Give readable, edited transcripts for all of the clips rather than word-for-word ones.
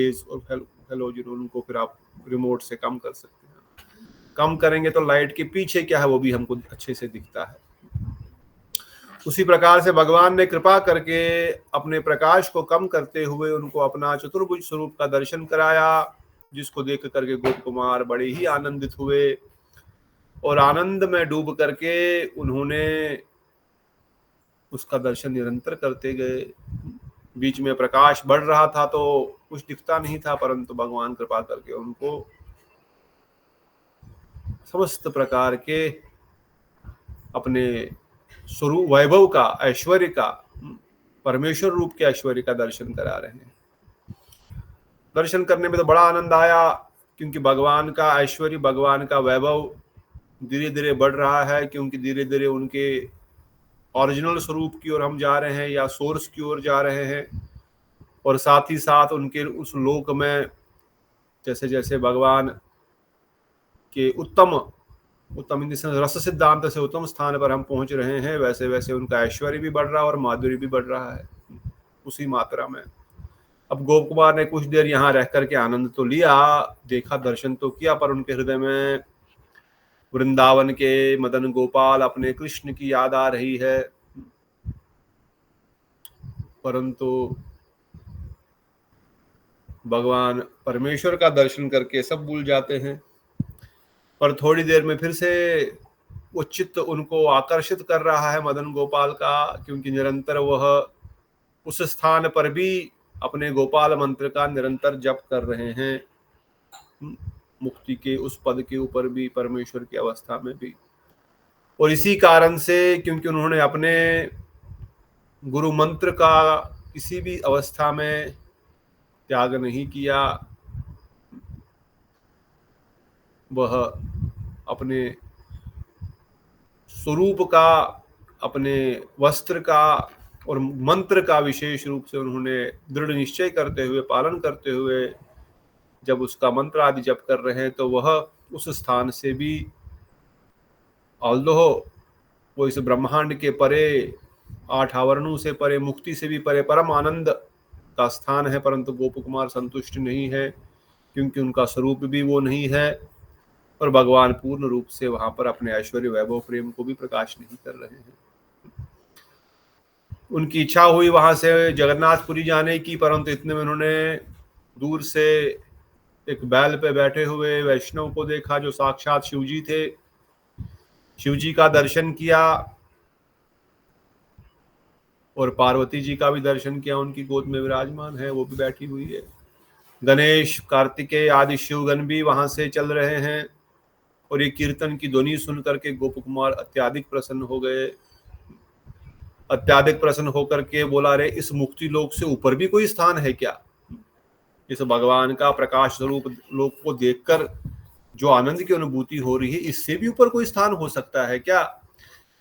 और हेलोजन उनको फिर आप रिमोट से कम कर सकते हैं। कम करेंगे तो लाइट के पीछे क्या है वो भी हमको अच्छे से दिखता है। उसी प्रकार से भगवान ने कृपा करके अपने प्रकाश को कम करते हुए उनको अपना चतुर्भुज स्वरूप का दर्शन कराया, जिसको देख करके गोप कुमार बड़े ही आनंदित हुए और आनंद में डूब करके उन्होंने उसका दर्शन निरंतर करते गए। बीच में प्रकाश बढ़ रहा था तो कुछ दिखता नहीं था, परंतु भगवान कृपा करके उनको समस्त प्रकार के अपने स्वरूप वैभव का, ऐश्वर्य का, परमेश्वर रूप के ऐश्वर्य का दर्शन करा रहे हैं। दर्शन करने में तो बड़ा आनंद आया, क्योंकि भगवान का ऐश्वर्य, भगवान का वैभव धीरे धीरे बढ़ रहा है, क्योंकि धीरे धीरे उनके ओरिजिनल स्वरूप की ओर हम जा रहे हैं या सोर्स की ओर जा रहे हैं। और साथ ही साथ उनके उस लोक में जैसे जैसे भगवान के उत्तम रस सिद्धांत से उत्तम स्थान पर हम पहुंच रहे हैं, वैसे वैसे उनका ऐश्वर्य भी बढ़ रहा है और माधुर्य भी बढ़ रहा है उसी मात्रा में। अब गोप कुमार ने कुछ देर यहाँ रह करके आनंद तो लिया, देखा, दर्शन तो किया, पर उनके हृदय में वृंदावन के मदन गोपाल अपने कृष्ण की याद आ रही है। परंतु भगवान परमेश्वर का दर्शन करके सब भूल जाते हैं। पर थोड़ी देर में फिर से वो चित्त उनको आकर्षित कर रहा है मदन गोपाल का, क्योंकि निरंतर वह उस स्थान पर भी अपने गोपाल मंत्र का निरंतर जप कर रहे हैं, मुक्ति के उस पद के ऊपर भी, परमेश्वर की अवस्था में भी। और इसी कारण से, क्योंकि उन्होंने अपने गुरु मंत्र का किसी भी अवस्था में त्याग नहीं किया, वह अपने स्वरूप का, अपने वस्त्र का और मंत्र का विशेष रूप से उन्होंने दृढ़ निश्चय करते हुए, पालन करते हुए जब उसका मंत्र आदि जप कर रहे हैं, तो वह उस स्थान से भी, ऑल्दो वो इस ब्रह्मांड के परे, 8 आवरणों से परे, मुक्ति से भी परे परम आनंद का स्थान है, परंतु गोप कुमार संतुष्ट नहीं है, क्योंकि उनका स्वरूप भी वो नहीं है और भगवान पूर्ण रूप से वहां पर अपने ऐश्वर्य, वैभव, प्रेम को भी प्रकाश नहीं कर रहे हैं। उनकी इच्छा हुई वहां से जगन्नाथपुरी जाने की, परंतु इतने में उन्होंने दूर से एक बैल पे बैठे हुए वैष्णव को देखा, जो साक्षात शिवजी थे। शिवजी का दर्शन किया और पार्वती जी का भी दर्शन किया, उनकी गोद में विराजमान है, वो भी बैठी हुई है। गणेश, कार्तिकेय आदि शिवगण भी वहां से चल रहे हैं और ये कीर्तन की ध्वनि सुन करके गोप कुमार अत्याधिक प्रसन्न हो गए। अत्याधिक प्रसन्न होकर के बोला, रे इस मुक्ति लोक से ऊपर भी कोई स्थान है क्या? इस भगवान का प्रकाश स्वरूप लोक को देखकर जो आनंद की अनुभूति हो रही है, इससे भी ऊपर कोई स्थान हो सकता है क्या?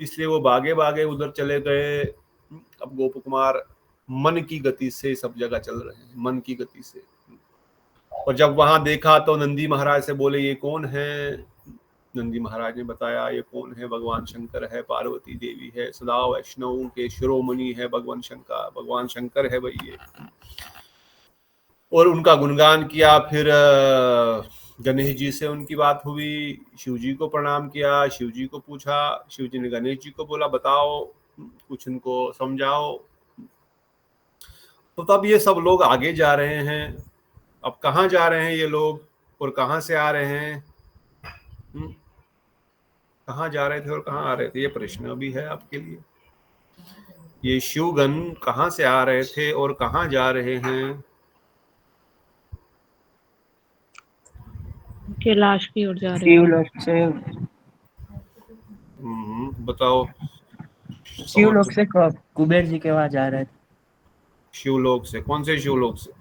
इसलिए वो भागे भागे उधर चले गए। अब गोप कुमार मन की गति से सब जगह चल रहे हैं, मन की गति से। और जब वहां देखा तो नंदी महाराज से बोले, ये कौन है? नंदी महाराज ने बताया, ये कौन है? भगवान शंकर है, पार्वती देवी है, सदा वैष्णव के शिरोमणि है भगवान शंकर है भाई ये। और उनका गुणगान किया। फिर गणेश जी से उनकी बात हुई, शिव जी को प्रणाम किया, शिव जी को पूछा, शिव जी ने गणेश जी को बोला, बताओ कुछ उनको समझाओ। तो तब ये सब लोग आगे जा रहे हैं। अब कहाँ जा रहे हैं ये लोग और कहाँ से आ रहे हैं? कहाँ जा रहे थे और कहाँ आ रहे थे, ये प्रश्न भी है आपके लिए। ये शिवगण कहाँ से आ रहे थे और कहाँ जा रहे हैं? कैलाश की ओर जा रहे हैं। बताओ। शिवलोक से कुबेर जी के वहां जा रहे थे। शिवलोक से? कौन से शिवलोक से?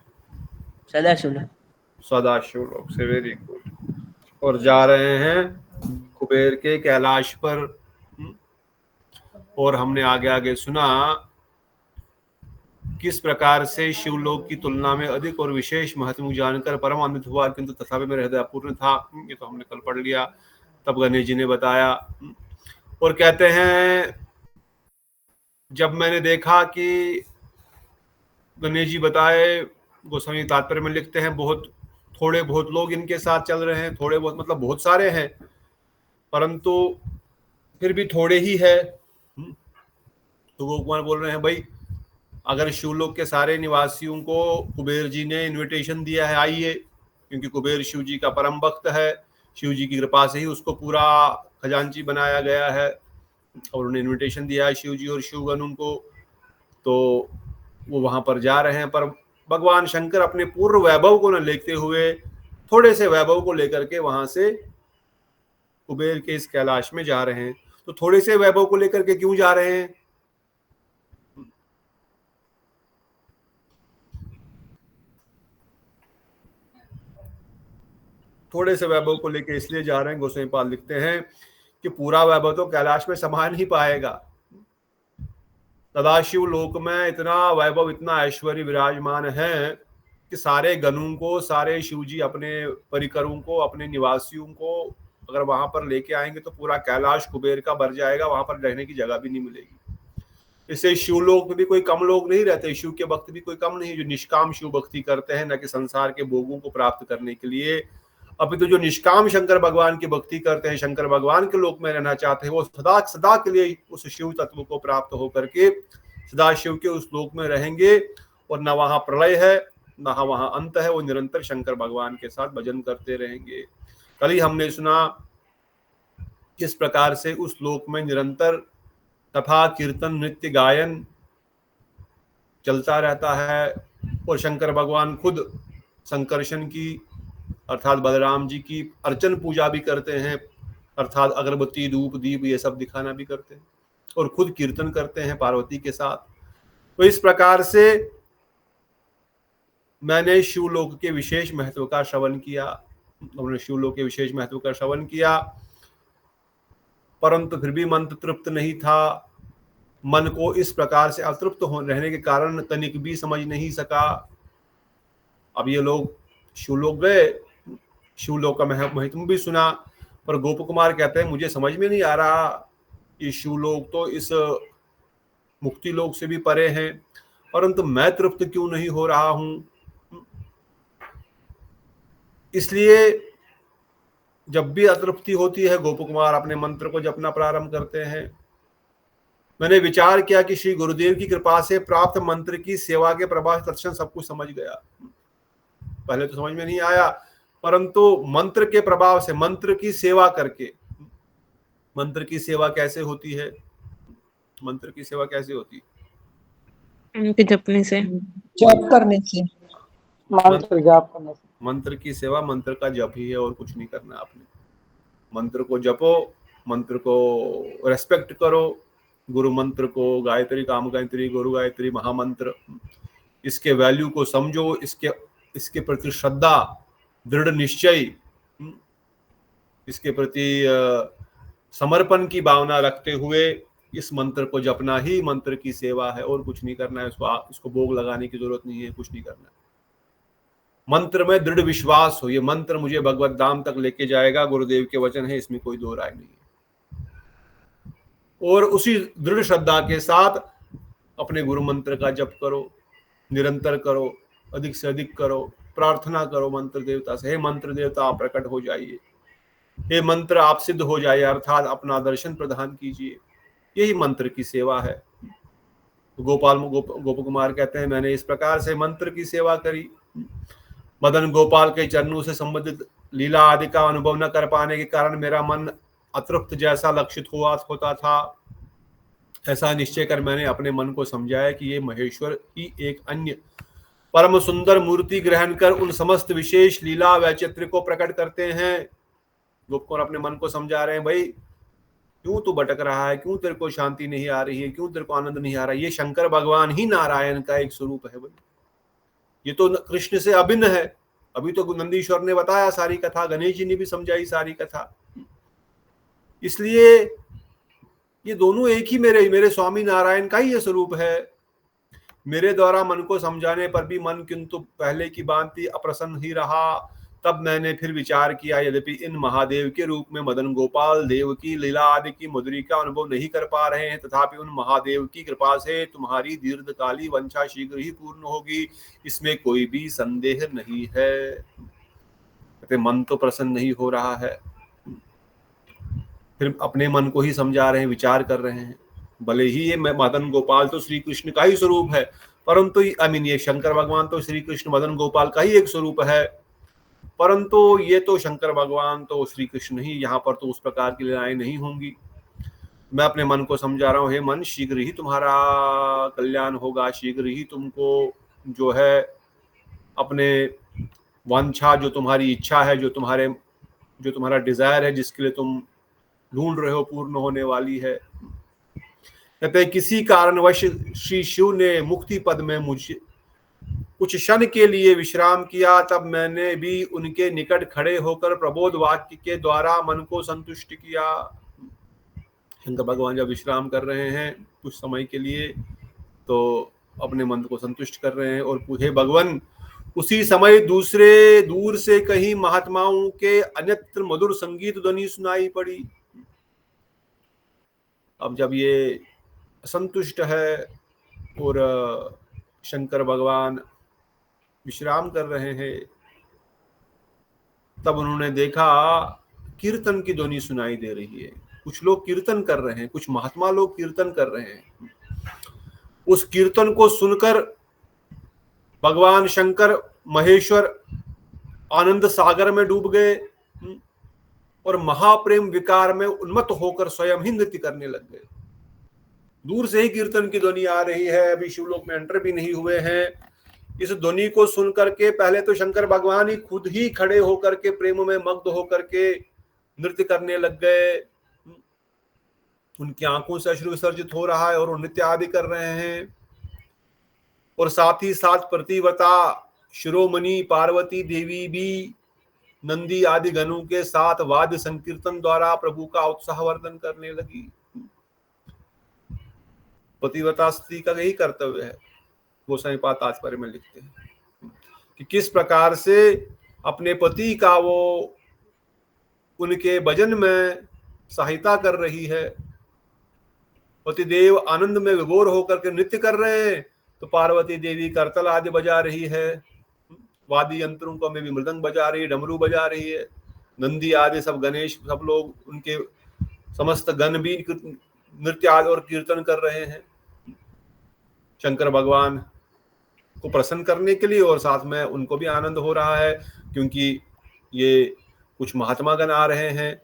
सदाशिव लोक से। Very good. और जा रहे हैं कुबेर के कैलाश पर। और हमने आगे आगे सुना किस प्रकार से शिवलोक की तुलना में अधिक और विशेष महत्व जानकर परम आनंदित हुआ, किंतु तथापि मेरा हृदय अपूर्ण था। ये तो हमने कल पढ़ लिया। तब गणेश जी ने बताया और कहते हैं, जब मैंने देखा कि गणेश जी बताए गोस्वामी तात्पर्य में लिखते हैं बहुत थोड़े बहुत लोग इनके साथ चल रहे हैं, थोड़े बहुत मतलब बहुत सारे हैं परंतु फिर भी थोड़े ही है। तो गोप कुमार बोल रहे हैं भाई अगर शिवलोक के सारे निवासियों को कुबेर जी ने इनविटेशन दिया है आइए, क्योंकि कुबेर शिव जी का परम भक्त है, शिव जी की कृपा से ही उसको पूरा खजांची बनाया गया है और उन्हें इनविटेशन दिया है शिव जी और शिवगणों को, तो वो वहां पर जा रहे हैं। पर भगवान शंकर अपने पूर्व वैभव को न लेते हुए थोड़े से वैभव को लेकर के वहां से कुबेर के इस कैलाश में जा रहे हैं। तो थोड़े से वैभव को लेकर के क्यों जा रहे हैं? थोड़े से वैभव को लेकर इसलिए जा रहे हैं, गोस्वामी पाल लिखते हैं कि पूरा वैभव तो कैलाश में समा नहीं पाएगा। सदाशिव लोक में इतना वैभव इतना ऐश्वर्य विराजमान है कि सारे गणों को, सारे शिव जी अपने परिकरों को, अपने निवासियों को अगर वहां पर लेके आएंगे तो पूरा कैलाश कुबेर का भर जाएगा, वहां पर रहने की जगह भी नहीं मिलेगी। इससे शिवलोक में भी कोई कम लोग नहीं रहते, शिव के भक्त भी कोई कम नहीं जो निष्काम शिव भक्ति करते हैं, न कि संसार के भोगों को प्राप्त करने के लिए। अभी तो जो निष्काम शंकर भगवान की भक्ति करते हैं, शंकर भगवान के लोक में रहना चाहते हैं, वो सदा सदा के लिए उस शिव तत्व को प्राप्त होकर के सदा शिव के उस लोक में रहेंगे और न वहां प्रलय है न वहां अंत है, वो निरंतर शंकर भगवान के साथ भजन करते रहेंगे। कल ही हमने सुना किस प्रकार से उस लोक में निरंतर कथा कीर्तन नृत्य गायन चलता रहता है और शंकर भगवान खुद संकर्षण की अर्थात बलराम जी की अर्चन पूजा भी करते हैं, अर्थात अगरबत्ती धूप दीप ये सब दिखाना भी करते हैं और खुद कीर्तन करते हैं पार्वती के साथ। तो इस प्रकार से मैंने शिवलोक के विशेष महत्व का श्रवण किया, हमने शिवलोक के विशेष महत्व का श्रवण किया, परंतु फिर भी मन तृप्त नहीं था। मन को इस प्रकार से अतृप्त रहने के कारण तनिक भी समझ नहीं सका। अब ये लोग शिवलोक गए, शिवलोक का महत्व भी सुना, पर गोप कुमार कहते हैं मुझे समझ में नहीं आ रहा, ये शिवलोक तो इस मुक्ति लोक से भी परे हैं, परंतु मैं तृप्त क्यों नहीं हो रहा हूं। इसलिए जब भी अतृप्ति होती है गोप कुमार अपने मंत्र को जपना प्रारंभ करते हैं। मैंने विचार किया कि श्री गुरुदेव की कृपा से प्राप्त मंत्र की सेवा के प्रभाव दर्शन सब कुछ समझ गया। पहले तो समझ में नहीं आया, परंतु मंत्र के प्रभाव से मंत्र की सेवा करके, मंत्र की सेवा कैसे होती है, मंत्र की सेवा कैसे होती है? उनके जपने से, जप करने से, मंत्र जाप करने से। मंत्र की सेवा मंत्र का जप ही है और कुछ नहीं करना आपने। मंत्र को जपो, मंत्र को रेस्पेक्ट करो, गुरु मंत्र को, गायत्री काम गायत्री गुरु गायत्री महामंत्र, इसके वैल्यू को समझो, इसके प्रति श्रद्धा दृढ़ निश्चय, इसके प्रति समर्पण की भावना रखते हुए इस मंत्र को जपना ही मंत्र की सेवा है और कुछ नहीं करना है। इसको भोग लगाने की जरूरत नहीं है, कुछ नहीं करना है। मंत्र में दृढ़ विश्वास हो, ये मंत्र मुझे भगवत धाम तक लेके जाएगा, गुरुदेव के वचन है, इसमें कोई दो राय नहीं है। और उसी दृढ़ श्रद्धा के साथ अपने गुरु मंत्र का जप करो, निरंतर करो, अधिक से अधिक करो, प्रार्थना करो मंत्र देवता से, हे मंत्र देवता आप प्रकट हो जाइए, हे मंत्र आप सिद्ध हो जाइए, अर्थात अपना दर्शन प्रदान कीजिए। यही मंत्र की सेवा है। गोप कुमार कहते हैं मैंने इस प्रकार से मंत्र की सेवा करी। मदन गोपाल के चरणों से संबंधित लीला आदि का अनुभव न कर पाने के कारण मेरा मन अतृप्त जैसा लक्षित होता था। ऐसा निश्चय कर मैंने अपने मन को समझाया कि ये महेश्वर ही एक अन्य परम सुंदर मूर्ति ग्रहण कर उन समस्त विशेष लीला वैचित्र को प्रकट करते हैं। गोप कुमार अपने मन को समझा रहे हैं, भाई क्यों तू भटक रहा है, क्यों तेरे को शांति नहीं आ रही है, क्यों तेरे को आनंद नहीं आ रहा है। ये शंकर भगवान ही नारायण का एक स्वरूप है भाई, ये तो कृष्ण से अभिन्न है। अभी तो नंदीश्वर ने बताया सारी कथा, गणेश जी ने भी समझाई सारी कथा। इसलिए ये दोनों एक ही मेरे स्वामी नारायण का ही ये स्वरूप है। मेरे द्वारा मन को समझाने पर भी मन किंतु पहले की भांति अप्रसन्न ही रहा। तब मैंने फिर विचार किया, यद्यपि इन महादेव के रूप में मदन गोपाल देव की लीला आदि की मधुरी का अनुभव नहीं कर पा रहे हैं, तथापि उन महादेव की कृपा से तुम्हारी दीर्घकाली वंशा शीघ्र ही पूर्ण होगी, इसमें कोई भी संदेह नहीं है। कहते मन तो प्रसन्न नहीं हो रहा है, फिर अपने मन को ही समझा रहे हैं, विचार कर रहे हैं। भले ही ये मदन गोपाल तो श्री कृष्ण का ही स्वरूप है, परंतु ये शंकर भगवान तो श्री कृष्ण मदन गोपाल का ही एक स्वरूप है, परंतु ये तो शंकर भगवान तो श्री कृष्ण ही, यहाँ पर तो उस प्रकार की लीलाएं नहीं होंगी। मैं अपने मन को समझा रहा हूँ, हे मन शीघ्र ही तुम्हारा कल्याण होगा, शीघ्र ही तुमको जो है अपने वांछा, जो तुम्हारी इच्छा है, जो तुम्हारा डिजायर है, जिसके लिए तुम ढूंढ रहे हो, पूर्ण होने वाली है। कहते किसी कारणवश श्री शिव ने मुक्ति पद में मुझे कुछ क्षण के लिए विश्राम किया, तब मैंने भी उनके निकट खड़े होकर प्रबोध वाक्य के द्वारा मन को संतुष्ट किया। शंकर भगवान जब विश्राम कर रहे हैं कुछ समय के लिए, तो अपने मन को संतुष्ट कर रहे हैं और पूछे भगवान, उसी समय दूर से कहीं महात्माओं के अन्यत्र मधुर संगीत ध्वनि सुनाई पड़ी। अब जब ये असंतुष्ट है और शंकर भगवान विश्राम कर रहे हैं, तब उन्होंने देखा कीर्तन की ध्वनि सुनाई दे रही है। कुछ लोग कीर्तन कर रहे हैं, कुछ महात्मा लोग कीर्तन कर रहे हैं। उस कीर्तन को सुनकर भगवान शंकर महेश्वर आनंद सागर में डूब गए और महाप्रेम विकार में उन्मत्त होकर स्वयं ही नृत्य करने लग गए। दूर से ही कीर्तन की ध्वनि आ रही है, अभी शिवलोक में एंटर भी नहीं हुए हैं। इस ध्वनि को सुनकर के पहले तो शंकर भगवान ही खुद ही खड़े होकर के प्रेम में मग्न होकर के नृत्य करने लग गए। उनकी आंखों से अश्रु विसर्जित हो रहा है और वो नृत्य आदि कर रहे हैं। और साथ ही साथ प्रतिव्रता शिरोमणि पार्वती देवी भी नंदी आदि गणों के साथ वाद्य संकीर्तन द्वारा प्रभु का उत्साहवर्धन करने लगी। पतिव्रता स्त्री का यही कर्तव्य है। गोसाई पाद तात्पर्य में लिखते हैं कि किस प्रकार से अपने पति का वो उनके भजन में सहायता कर रही है। पतिदेव आनंद में विभोर होकर के नृत्य कर रहे हैं, तो पार्वती देवी करतल आदि बजा रही है, वाद्य यंत्रों को में भी मृदंग बजा रही है, डमरू बजा रही है, नंदी आदि सब गणेश सब लोग उनके समस्त गण भी नृत्य आदि और कीर्तन कर रहे हैं शंकर भगवान को प्रसन्न करने के लिए। और साथ में उनको भी आनंद हो रहा है क्योंकि ये कुछ महात्मा गण आ रहे हैं।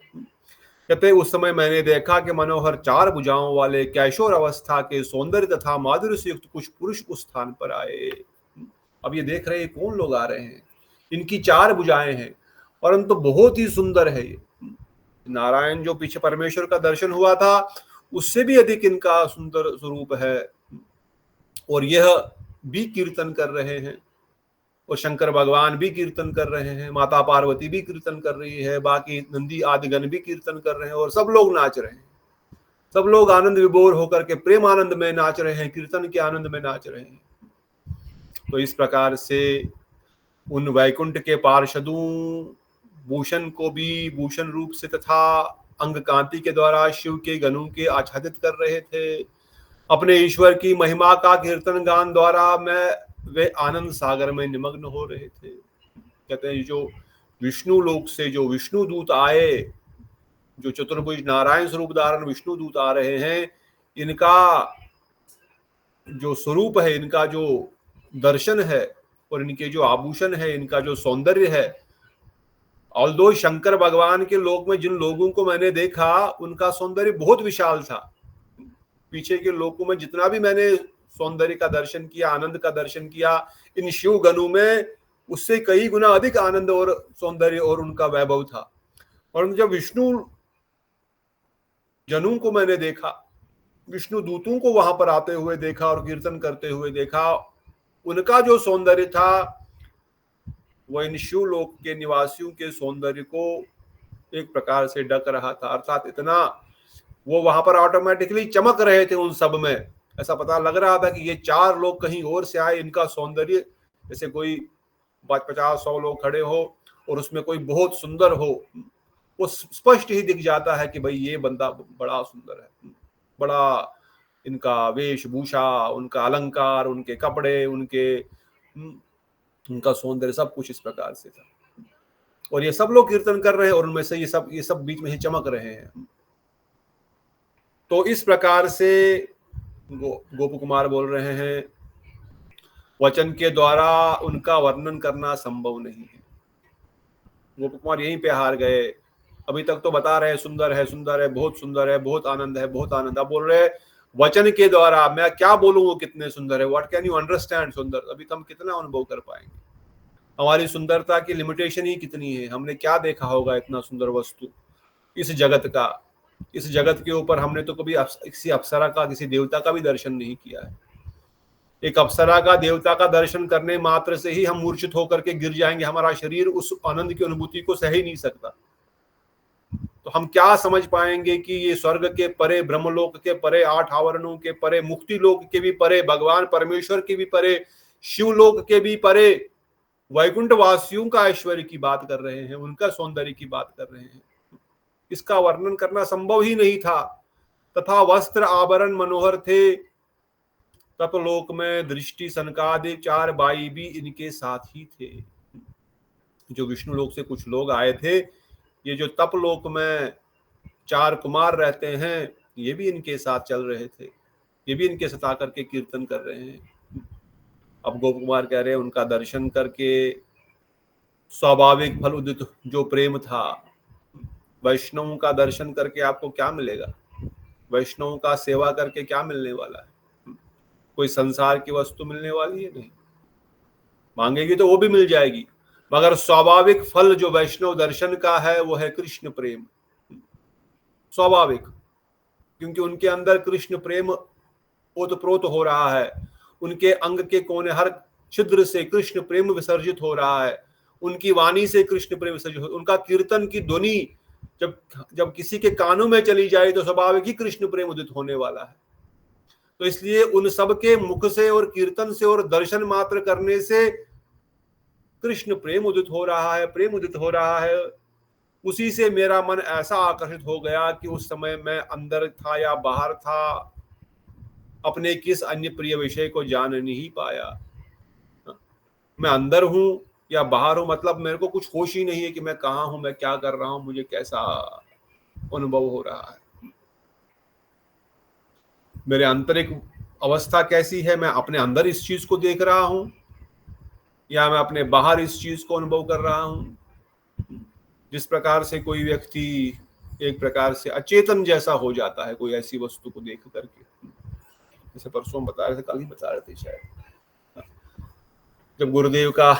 कहते उस समय मैंने देखा कि मनोहर 4 भुजाओं वाले कैशोर अवस्था के सौंदर्य तथा माधुर्य से युक्त कुछ पुरुष उस स्थान पर आए। अब ये देख रहे हैं कौन लोग आ रहे हैं। इनकी 4 भुजाएं हैं, परंतु बहुत ही सुंदर है ये। नारायण जो पीछे परमेश्वर का दर्शन हुआ था उससे भी अधिक इनका सुंदर स्वरूप है। और यह भी कीर्तन कर रहे हैं और शंकर भगवान भी कीर्तन कर रहे हैं, माता पार्वती भी कीर्तन कर रही है, बाकी नंदी आदि गण भी कीर्तन कर रहे हैं और सब लोग नाच रहे हैं। सब लोग आनंद विभोर होकर के प्रेम आनंद में नाच रहे हैं, कीर्तन के आनंद में नाच रहे हैं। तो इस प्रकार से उन वैकुंठ के पार्षदों भूषण को भी भूषण रूप से तथा अंग कांति के द्वारा शिव के गणों के आच्छादित कर रहे थे। अपने ईश्वर की महिमा का कीर्तन गान द्वारा वे आनंद सागर में निमग्न हो रहे थे। कहते हैं जो विष्णु लोक से जो विष्णु दूत आए, जो चतुर्भुज नारायण स्वरूप धारण विष्णु दूत आ रहे हैं, इनका जो स्वरूप है, इनका जो दर्शन है और इनके जो आभूषण है, इनका जो सौंदर्य है, ऑल्दो शंकर भगवान के लोक में जिन लोगों को मैंने देखा उनका सौंदर्य बहुत विशाल था। पीछे के लोकों में जितना भी मैंने सौंदर्य का दर्शन किया, आनंद का दर्शन किया, इन शिव गणों में उससे कई गुना अधिक आनंद और सौंदर्य और उनका वैभव था। और जब विष्णु जनों को मैंने देखा, विष्णु दूतों को वहां पर आते हुए देखा और कीर्तन करते हुए देखा, उनका जो सौंदर्य था वह इन शिव लोक के निवासियों के सौंदर्य को एक प्रकार से ढक रहा था। अर्थात इतना वो वहां पर ऑटोमेटिकली चमक रहे थे उन सब में। ऐसा पता लग रहा था कि ये 4 लोग कहीं और से आए, इनका सौंदर्य जैसे कोई 50-100 लोग खड़े हो और उसमें कोई बहुत सुंदर हो, वो स्पष्ट ही दिख जाता है कि भाई ये बंदा बड़ा सुंदर है, बड़ा इनका वेशभूषा, उनका अलंकार, उनके कपड़े, उनका सौंदर्य, सब कुछ इस प्रकार से था। और ये सब लोग कीर्तन कर रहे हैं और उनमें से ये सब बीच में ही चमक रहे हैं। तो इस प्रकार से गोप कुमार बोल रहे हैं, वचन के द्वारा उनका वर्णन करना संभव नहीं है। गोप कुमार यहीं पे हार गए। अभी तक तो बता रहे हैं सुंदर है, सुंदर है, बहुत सुंदर है, बहुत आनंद है, बहुत आनंद। अब बोल रहे वचन के द्वारा मैं क्या बोलूं वो कितने सुंदर है, व्हाट कैन यू अंडरस्टैंड सुंदर। अभी हम कितना अनुभव कर पाएंगे, हमारी सुंदरता की लिमिटेशन ही कितनी है। हमने क्या देखा होगा इतना सुंदर वस्तु इस जगत का, इस जगत के ऊपर हमने तो कभी किसी अप्सरा का, किसी देवता का भी दर्शन नहीं किया है। एक अप्सरा का, देवता का दर्शन करने मात्र से ही हम मूर्छित होकर के गिर जाएंगे, हमारा शरीर उस आनंद की अनुभूति को सह ही नहीं सकता। तो हम क्या समझ पाएंगे कि ये स्वर्ग के परे, ब्रह्मलोक के परे, 8 आवरणों के परे, मुक्ति लोक के भी परे, भगवान परमेश्वर के भी परे, शिवलोक के भी परे, वैकुंठ वासियों का ऐश्वर्य की बात कर रहे हैं, उनका सौंदर्य की बात कर रहे हैं। इसका वर्णन करना संभव ही नहीं था। तथा वस्त्र आभरण मनोहर थे, तपलोक में दृष्टि सनकादि 4 बाई भी इनके साथ ही थे। जो विष्णु लोक से कुछ लोग आए थे, ये जो तपलोक में 4 कुमार रहते हैं, ये भी इनके साथ चल रहे थे, ये भी इनके साथ आकर के कीर्तन कर रहे हैं। अब गोप कुमार कह रहे हैं उनका दर्शन करके स्वाभाविक फल उदित जो प्रेम था, वैष्णवों का दर्शन करके आपको क्या मिलेगा, वैष्णवों का सेवा करके क्या मिलने वाला है। कोई संसार की वस्तु मिलने वाली है नहीं, मांगेगी तो वो भी मिल जाएगी, मगर स्वाभाविक फल जो वैष्णव दर्शन का है वो है कृष्ण प्रेम। स्वाभाविक, क्योंकि उनके अंदर कृष्ण प्रेम ओतप्रोत हो रहा है, उनके अंग के कोने हर छिद्र से कृष्ण प्रेम विसर्जित हो रहा है, उनकी वाणी से कृष्ण प्रेम विसर्जित हो, उनका कीर्तन की ध्वनि जब किसी के कानों में चली जाए तो स्वाभाविक ही कृष्ण प्रेम उदित होने वाला है। तो इसलिए उन सब के मुख से और कीर्तन से और दर्शन मात्र करने से कृष्ण प्रेम उदित हो रहा है, प्रेम उदित हो रहा है। उसी से मेरा मन ऐसा आकर्षित हो गया कि उस समय मैं अंदर था या बाहर था, अपने किस अन्य प्रिय विषय को जान नहीं पाया। मैं अंदर हूं या बाहर हूं, मतलब मेरे को कुछ होश ही नहीं है कि मैं कहाँ हूं, मैं क्या कर रहा हूं, मुझे कैसा अनुभव हो रहा है, मेरे आंतरिक अवस्था कैसी है, मैं अपने अंदर इस चीज को देख रहा हूं या मैं अपने बाहर इस चीज को अनुभव कर रहा हूं। जिस प्रकार से कोई व्यक्ति एक प्रकार से अचेतन जैसा हो जाता है कोई ऐसी वस्तु को देख करके, जैसे परसों बता रहे थे, कल ही बता रहे थे शायद, जब गुरुदेव का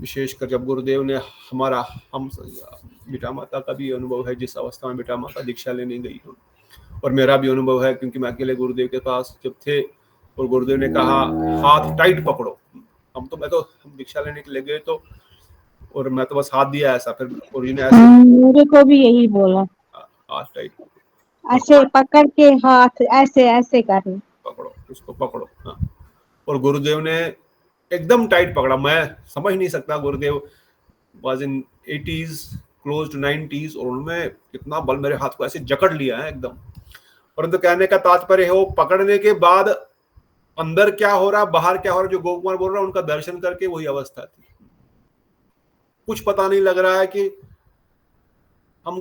विशेषकर जब गुरुदेव ने हम बिटा माता का भी अनुभव है, जिस अवस्था में बिटा माता दीक्षा लेने गई हो, और मेरा भी अनुभव है क्योंकि मैं अकेले गुरुदेव के पास जब थे और गुरुदेव ने कहा हाथ टाइट पकड़ो, हम दीक्षा लेने के लिए गए तो, और मैं तो बस हाथ दिया ऐसा, फिर गुरुजी ने ऐसे मुझे को भी यही बोला, हाथ टाइट ऐसे पकड़ के हाथ ऐसे ऐसे कर पकड़ो, उसको पकड़ो। हाँ, और गुरुदेव ने एकदम टाइट पकड़ा। मैं समझ नहीं सकता, गुरुदेव was in 80s close to 90s और उन्होंने कितना बल मेरे हाथ को ऐसे जकड़ लिया है एकदम। परंतु कहने का तात्पर्य है वो पकड़ने के बाद अंदर क्या हो रहा है, बाहर क्या हो रहा है, जो गोप कुमार बोल रहा है उनका दर्शन करके वही अवस्था थी। कुछ पता नहीं लग रहा है कि हम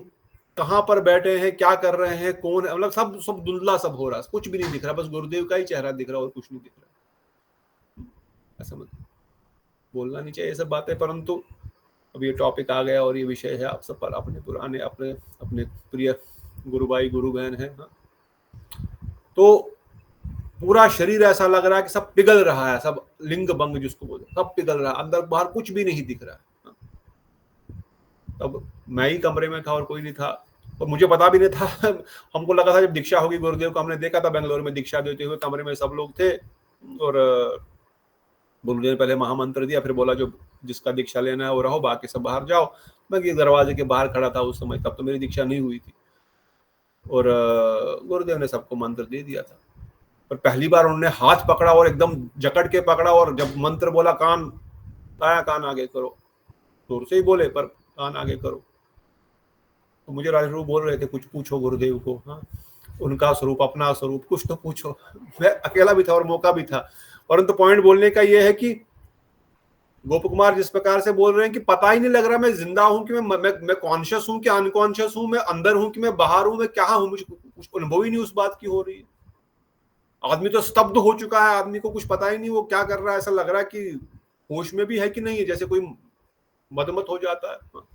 कहां पर बैठे हैं, क्या कर रहे हैं, कौन है, मतलब सब धुंधला सब हो रहा है, कुछ भी नहीं दिख रहा, बस गुरुदेव का ही चेहरा दिख रहा है और कुछ नहीं दिख रहा। ऐसा मत बोलना नहीं चाहिए सब बातें, परंतु अब ये टॉपिक आ गया और ये विषय है आप सब पर, अपने पुराने अपने प्रिय गुरु भाई गुरु बहन है। तो पूरा शरीर ऐसा लग रहा है कि सब पिघल रहा है, सब लिंग भंग जिसको बोलते, सब पिघल रहा है, अंदर बाहर कुछ भी नहीं दिख रहा है। तब मैं ही कमरे में था और कोई नहीं था, और मुझे पता भी नहीं था हमको लगा था जब दीक्षा होगी गुरुदेव को, हमने देखा था बेंगलोर में दीक्षा देते हुए, कमरे में सब लोग थे और गुरुदेव ने पहले महामंत्र दिया, फिर बोला जो जिसका दीक्षा लेना है वो रहो, बाकी सब बाहर जाओ। मैं दरवाजे के बाहर खड़ा था उस समय, तब तो मेरी दीक्षा नहीं हुई थी, और गुरुदेव ने सबको मंत्र दे दिया था। पर पहली बार उन्होंने हाथ पकड़ा और एकदम जकड़ के पकड़ा, और जब मंत्र बोला कान दाया कान आगे करो, जोर से ही बोले पर कान आगे करो। तो मुझे राजगुरु बोल रहे थे कुछ पूछो गुरुदेव को, हाँ उनका स्वरूप, अपना स्वरूप, कुछ तो पूछो। मैं अकेला भी था और मौका भी था, परंतु पॉइंट बोलने का ये है कि गोप कुमार जिस प्रकार से बोल रहे हैं कि पता ही नहीं लग रहा मैं जिंदा हूं कि मैं कॉन्शियस हूं कि अनकॉन्शियस हूं, मैं अंदर हूं कि मैं बाहर हूं, मैं क्या हूं, मुझे कुछ अनुभव ही नहीं उस बात की हो रही है। आदमी तो स्तब्ध हो चुका है, आदमी को कुछ पता ही नहीं वो क्या कर रहा है, ऐसा लग रहा है कि होश में भी है कि नहीं है, जैसे कोई मदमत हो जाता है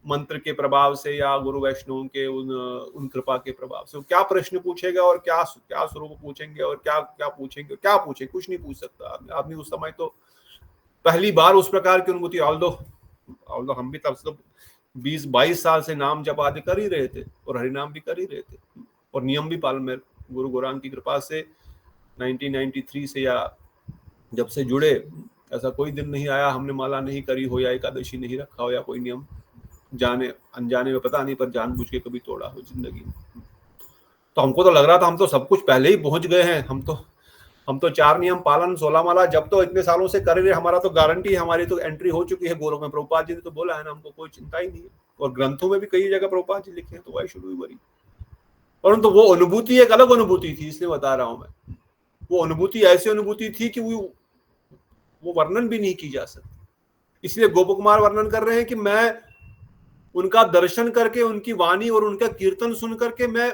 मंत्र के प्रभाव से या गुरु वैष्णव के उन कृपा के प्रभाव से। क्या प्रश्न पूछेगा और क्या स्वरूप पूछेंगे और क्या पूछेंगे, क्या पूछे, कुछ नहीं पूछ सकता आदमी उस समय। तो पहली बार उस प्रकार की अनुभूति, ऑल्दो हम भी तब से 20-22 साल से नाम जप आदि कर ही रहे थे और हरिनाम भी कर ही रहे थे और नियम भी पालन में गुरु गौरांग की कृपा से 1993 से या जब से जुड़े ऐसा कोई दिन नहीं आया हमने माला नहीं करी हो या एकादशी नहीं रखा हो या कोई नियम जाने अनजाने में पता नहीं पर जानबूझ के कभी तोड़ा हो जिंदगी में। तो हमको तो लग रहा था हम तो सब कुछ पहले ही पहुंच गए हैं, हम तो 4 नियम पालन 16 माला जब तो इतने सालों से कर रहे, हमारा तो गारंटी है, हमारी तो एंट्री हो चुकी है गोलोक में। प्रभुपाद जी ने तो बोला है ना, हमको कोई चिंता ही नहीं है और ग्रंथों में भी कई जगह प्रभुपाद जी लिखे हैं, तो वाई शुड वी वरी। परंतु वो अनुभूति एक अलग अनुभूति थी, इसलिए बता रहा हूं मैं। वो अनुभूति ऐसी अनुभूति थी कि वो वर्णन भी नहीं की जा सकती। इसलिए गोप कुमार वर्णन कर रहे हैं कि मैं उनका दर्शन करके, उनकी वाणी और उनका कीर्तन सुन करके मैं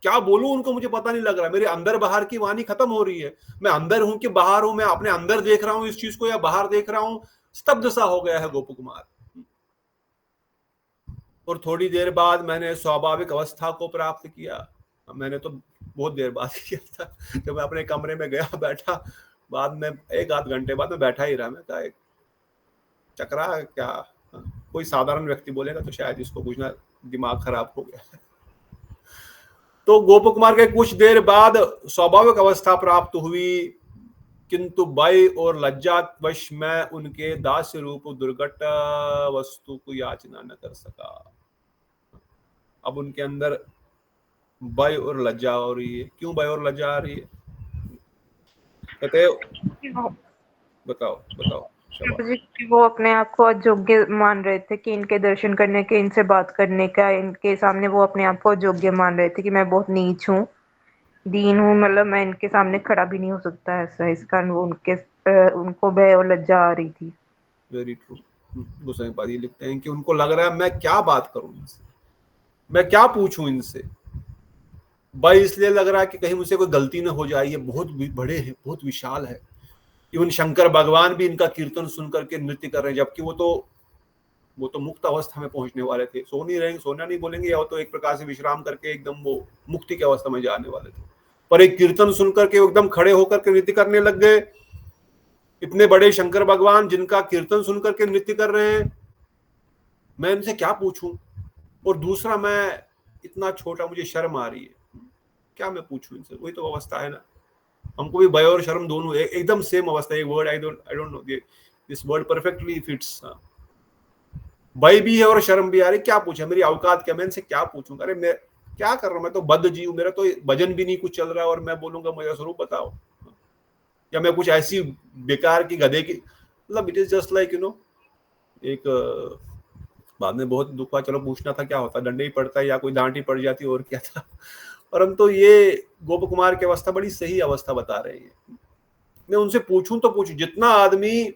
क्या बोलूं उनको मुझे पता नहीं लग रहा। मेरे अंदर बाहर की वाणी खत्म हो रही है, मैं अंदर हूं कि बाहर हूं, मैं अपने अंदर देख रहा हूं इस चीज को या बाहर देख रहा हूं, स्तब्ध सा हो गया है गोप कुमार। और थोड़ी देर बाद मैंने स्वाभाविक अवस्था को प्राप्त किया। मैंने तो बहुत देर बाद किया था, जब मैं अपने कमरे में गया बैठा, बाद में 1-8 घंटे बाद में बैठा ही रहा। मैं कहा एक चक्रा क्या, कोई साधारण व्यक्ति बोलेगा तो शायद इसको कुछ ना दिमाग खराब हो गया। तो गोप कुमार के कुछ देर बाद स्वाभाविक अवस्था प्राप्त हुई, किंतु भय और लज्जावश मैं उनके दास्य रूप दुर्घट वस्तु को याचना न कर सका। अब उनके अंदर भय और लज्जा हो रही है। क्यों भय और लज्जा आ रही है कहते, बताओ कि वो अपने आप को अयोग्य मान रहे थे कि इनके दर्शन करने के, इनसे बात करने का, इनके सामने वो अपने आप को अयोग्य मान रहे थे कि मैं बहुत नीच हूँ, दीन हूँ, मतलब मैं इनके सामने खड़ा भी नहीं हो सकता ऐसा। इस कारण वो उनको भय और लज्जा आ रही थी। Very true. गोसाई पाद ये लिखते हैं कि उनको लग रहा है मैं क्या बात करूं इनसे, मैं क्या पूछूं इनसे। भय इसलिए लग रहा है कि कहीं मुझसे कोई गलती ना हो जाए, ये बहुत बड़े हैं, बहुत विशाल है। इवन शंकर भगवान भी इनका कीर्तन सुन करके नृत्य कर रहे हैं, जबकि वो तो मुक्त अवस्था में पहुंचने वाले थे। सोना नहीं बोलेंगे, या तो एक प्रकार से विश्राम करके एकदम वो मुक्ति की अवस्था में जाने वाले थे, पर एक कीर्तन सुन करके एकदम खड़े होकर के नृत्य करने लग गए। इतने बड़े शंकर भगवान जिनका कीर्तन सुन करके नृत्य कर रहे हैं, मैं इनसे क्या पूछूं। और दूसरा, मैं इतना छोटा, मुझे शर्म आ रही है, क्या मैं पूछूं इनसे। वही तो अवस्था है ना, हमको भी भय और शर्म दोनों एकदम सेम अवस्था है। एक word I don't know this word perfectly fits. भय भी है और शर्म भी आ रही। क्या पूछा, मेरी औकात क्या, मैं इनसे क्या पूछूं। अरे मैं क्या कर रहा हूं, मैं तो बद्ध जीव, मेरा तो भजन भी नहीं कुछ चल रहा है और मैं बोलूंगा मेरा स्वरूप बताओ, या मैं कुछ ऐसी बेकार की गधे की, मतलब इट इज जस्ट लाइक एक बाद में बहुत दुख हुआ। चलो पूछना था क्या होता, डंडे ही पड़ता है या कोई डांट ही पड़ जाती और क्या था। परंतु ये गोप कुमार की अवस्था बड़ी सही अवस्था बता रहे हैं। मैं उनसे पूछूं तो पूछूं, जितना आदमी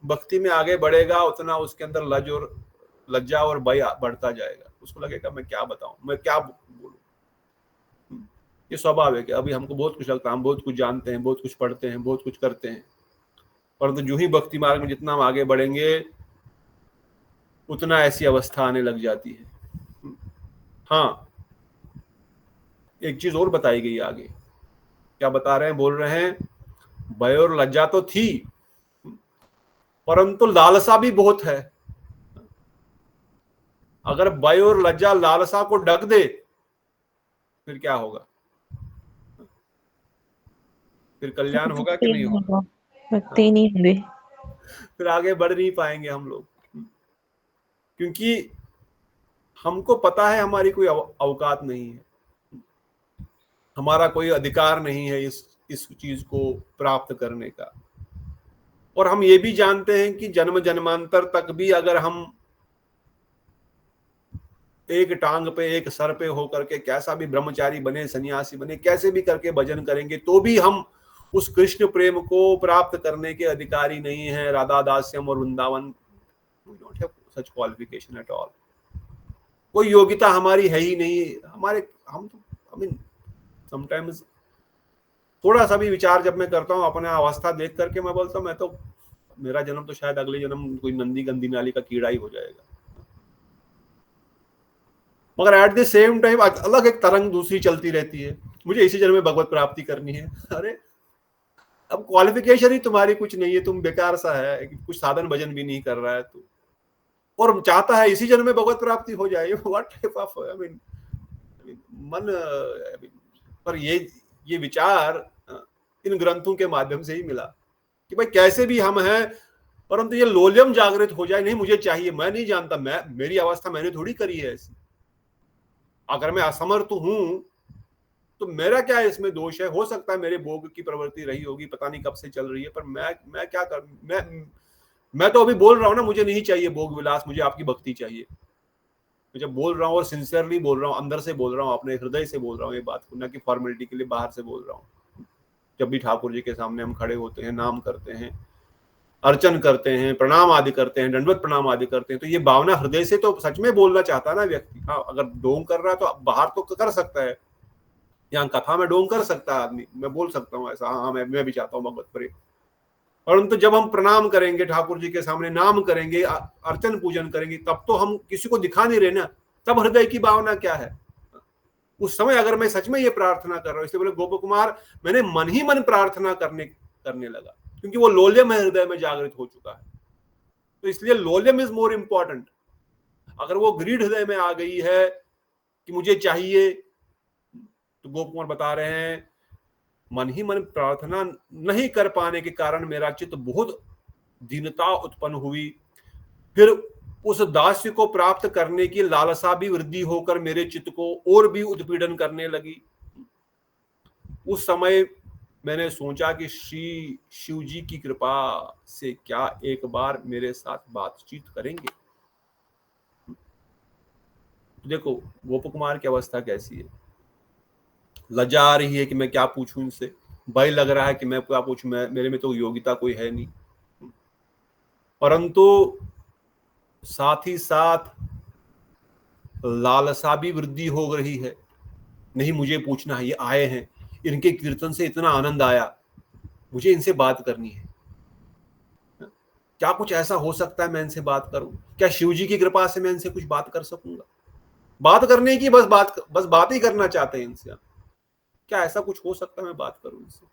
भक्ति में आगे बढ़ेगा उतना उसके अंदर लज्जा और भय बढ़ता जाएगा। उसको लगेगा मैं क्या बताऊं, मैं क्या बोलूं। ये स्वाभाविक है। अभी हमको बहुत कुछ लगता है, हम बहुत कुछ जानते हैं, बहुत कुछ पढ़ते हैं, बहुत कुछ करते हैं, परंतु जो ही भक्ति मार्ग में जितना हम आगे बढ़ेंगे उतना ऐसी अवस्था आने लग जाती है। हाँ, एक चीज और बताई गई आगे। क्या बता रहे हैं, बोल रहे हैं भय और लज्जा तो थी, परंतु लालसा भी बहुत है। अगर भय और लज्जा लालसा को ढक दे फिर क्या होगा, फिर कल्याण होगा कि नहीं होगा, भक्ति नहीं होंगे, फिर आगे बढ़ नहीं पाएंगे हम लोग। क्योंकि हमको पता है हमारी कोई औकात नहीं है, हमारा कोई अधिकार नहीं है इस चीज को प्राप्त करने का। और हम ये भी जानते हैं कि जन्म जन्मांतर तक भी अगर हम एक टांग पे एक सर पे होकर के कैसा भी ब्रह्मचारी बने, सन्यासी बने, कैसे भी करके भजन करेंगे तो भी हम उस कृष्ण प्रेम को प्राप्त करने के अधिकारी नहीं हैं। राधा दास्यम और Vrindavan, we don't have such qualification at all। कोई योग्यता हमारी है ही नहीं। हमारे हम तो आई मीन समटाइम्स थोड़ा सा भी विचार जब मैं करता हूँ अपने अवस्था देख करके मैं बोलता हूँ मैं तो मेरा जन्म तो शायद अगले जन्म कोई नंदी गंदी नाली का कीड़ा ही हो जाएगा। मगर एट द सेम टाइम अलग एक तरंग दूसरी चलती रहती है, मुझे इसी जन्म में भगवत प्राप्ति करनी है। अरे अब क्वालिफिकेशन ही तुम्हारी कुछ नहीं है, तुम बेकार सा है, कुछ साधन भजन भी नहीं कर रहा है तू, और चाहता है इसी जन्म में भगवत प्राप्ति हो जाए। What type of I mean मन। पर ये विचार इन ग्रंथों के माध्यम से ही मिला कि भाई कैसे भी हम हैं, परंतु ये लोलियम जागृत हो जाए, नहीं मुझे चाहिए, मैं नहीं जानता, मेरी अवस्था मैंने थोड़ी करी है ऐसी। अगर मैं असमर्थ हूं तो मेरा क्या इसमें दोष है? हो सकता है मेरे भोग की प्रवृत्ति रही होगी, पता नहीं कब से चल रही है, पर मैं क्या कर, मैं तो अभी बोल रहा हूं ना, मुझे नहीं चाहिए भोग विलास, मुझे आपकी भक्ति चाहिए। मैं जब बोल रहा हूँ और सिंसियरली बोल रहा हूँ, अंदर से बोल रहा हूँ, अपने हृदय से बोल रहा हूँ ये बात को, ना कि फॉर्मेलिटी के लिए बाहर से बोल रहा हूँ। जब भी ठाकुर जी के सामने हम खड़े होते हैं, नाम करते हैं, अर्चन करते हैं, प्रणाम आदि करते हैं, दंडवत प्रणाम आदि करते हैं, तो ये भावना हृदय से तो सच में बोलना चाहता है ना व्यक्ति। हाँ, अगर डोंग कर रहा है तो बाहर तो कर सकता है, यहाँ कथा में डोंग कर सकता है आदमी, मैं बोल सकता हूँ ऐसा, हाँ मैं भी चाहता हूँ भगवत प्रेम। परंतु जब हम प्रणाम करेंगे ठाकुर जी के सामने, नाम करेंगे, अर्चन पूजन करेंगे, तब तो हम किसी को दिखा नहीं रहे ना, तब हृदय की भावना क्या है? उस समय अगर मैं सच में ये प्रार्थना कर रहा हूँ, इसलिए बोले गोप कुमार मैंने मन ही मन प्रार्थना करने लगा, क्योंकि वो लोलियम है हृदय में जागृत हो चुका है। तो इसलिए लोलियम इज मोर इंपॉर्टेंट। अगर वो ग्रीड हृदय में आ गई है कि मुझे चाहिए, तो गोप कुमार बता रहे हैं मन ही मन प्रार्थना नहीं कर पाने के कारण मेरा चित्त बहुत दीनता उत्पन्न हुई, फिर उस दास्य को प्राप्त करने की लालसा भी वृद्धि होकर मेरे चित्त को और भी उत्पीड़न करने लगी। उस समय मैंने सोचा कि श्री शिव जी की कृपा से क्या एक बार मेरे साथ बातचीत करेंगे। देखो गोप कुमार की अवस्था कैसी है, लज्जा आ रही है कि मैं क्या पूछूं इनसे, भय लग रहा है कि मैं क्या पूछूं, मेरे में तो योग्यता कोई है नहीं, परंतु साथ ही साथ लालसा भी वृद्धि हो रही है। नहीं मुझे पूछना है, ये आए हैं, इनके कीर्तन से इतना आनंद आया, मुझे इनसे बात करनी है। क्या कुछ ऐसा हो सकता है मैं इनसे बात करूं? क्या शिव जी की कृपा से मैं इनसे कुछ बात कर सकूंगा? बात करने की बस बात ही करना चाहते हैं इनसे। क्या ऐसा कुछ हो सकता है मैं बात करूं इनसे?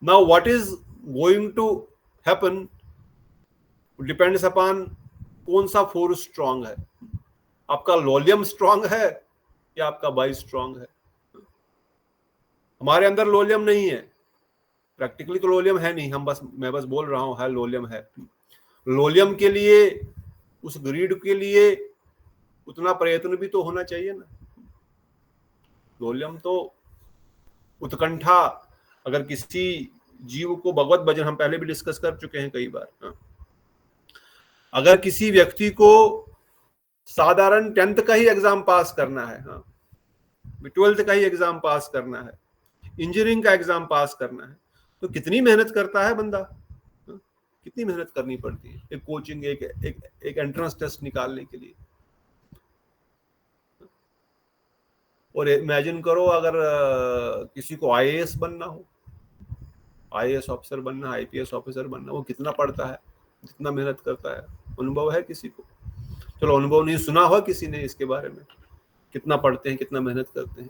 Now what is going to happen depends upon कौन सा फोर्स स्ट्रांग है। आपका लोलियम स्ट्रांग है या आपका बाई स्ट्रांग है? हमारे अंदर लोलियम नहीं है, प्रैक्टिकली तो लोलियम है नहीं, मैं बस बोल रहा हूं है लोलियम है। लोलियम के लिए, उस ग्रीड के लिए उतना प्रयत्न भी तो होना चाहिए ना। लोलियम तो उत्कंठा, अगर किसी जीव को भगवत भजन, हम पहले भी डिस्कस कर चुके हैं कई बार, अगर किसी व्यक्ति को साधारण 10th का ही एग्जाम पास करना है, 12th का ही एग्जाम पास करना है, इंजीनियरिंग का एग्जाम पास करना है, तो कितनी मेहनत करता है बंदा, कितनी मेहनत करनी पड़ती है एक कोचिंग, एक एंट्रेंस टेस्ट निकालने के लिए। और इमेजिन करो अगर किसी को आईएएस बनना हो, आईएएस ऑफिसर बनना, आईपीएस ऑफिसर बनना, वो कितना पढ़ता है, कितना मेहनत करता है? अनुभव है किसी को? चलो अनुभव नहीं, सुना हो किसी ने इसके बारे में, कितना पढ़ते हैं, कितना मेहनत करते हैं।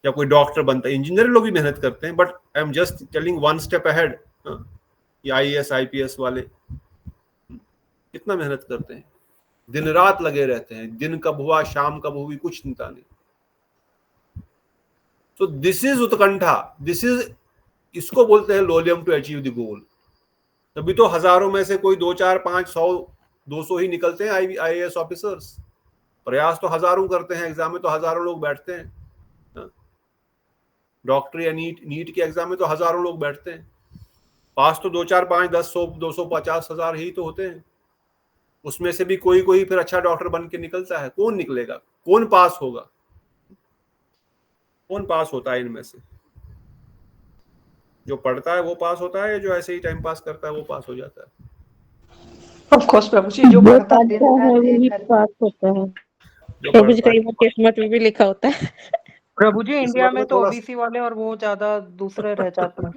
या कोई डॉक्टर बनता है, इंजीनियर लोग भी मेहनत करते हैं, but I am just telling one step ahead. ये आईएएस आईपीएस वाले कितना मेहनत करते हैं, दिन रात लगे रहते हैं, दिन कब हुआ शाम कब हुई कुछ चिंता नहीं। तो दिस इज उत्कंठा, दिस इज, इसको बोलते हैं लोलियम टू अचीव द गोल। तभी तो हजारों में से कोई 2, 4, 5, 100, 200 ही निकलते हैं आईएएस ऑफिसर्स। प्रयास तो हजारों करते हैं, एग्जाम में तो हजारों लोग बैठते हैं, डॉक्टर या नीट के एग्जाम में तो हजारों लोग बैठते हैं। पास तो 2 4 5 10 100 250 हजार ही तो होते हैं, उसमें से भी कोई कोई फिर अच्छा डॉक्टर बन के निकलता है। कौन निकलेगा, कौन पास होगा, कौन पास होता है इनमें से? जो पढ़ता है वो पास होता है, जो ऐसे ही टाइम पास करता है वो पास हो जाता है? ऑफ कोर्स प्रभु जी, जो जो पढ़ता पढ़ता है वही पास होता है। जो प्रभु जी पढ़ता कई है बार किस्मत में भी लिखा होता है। प्रभु जी, इंडिया किस्मत में में तो थोड़ा ओबीसी वाले और वो ज्यादा दूसरे रह जाते हैं।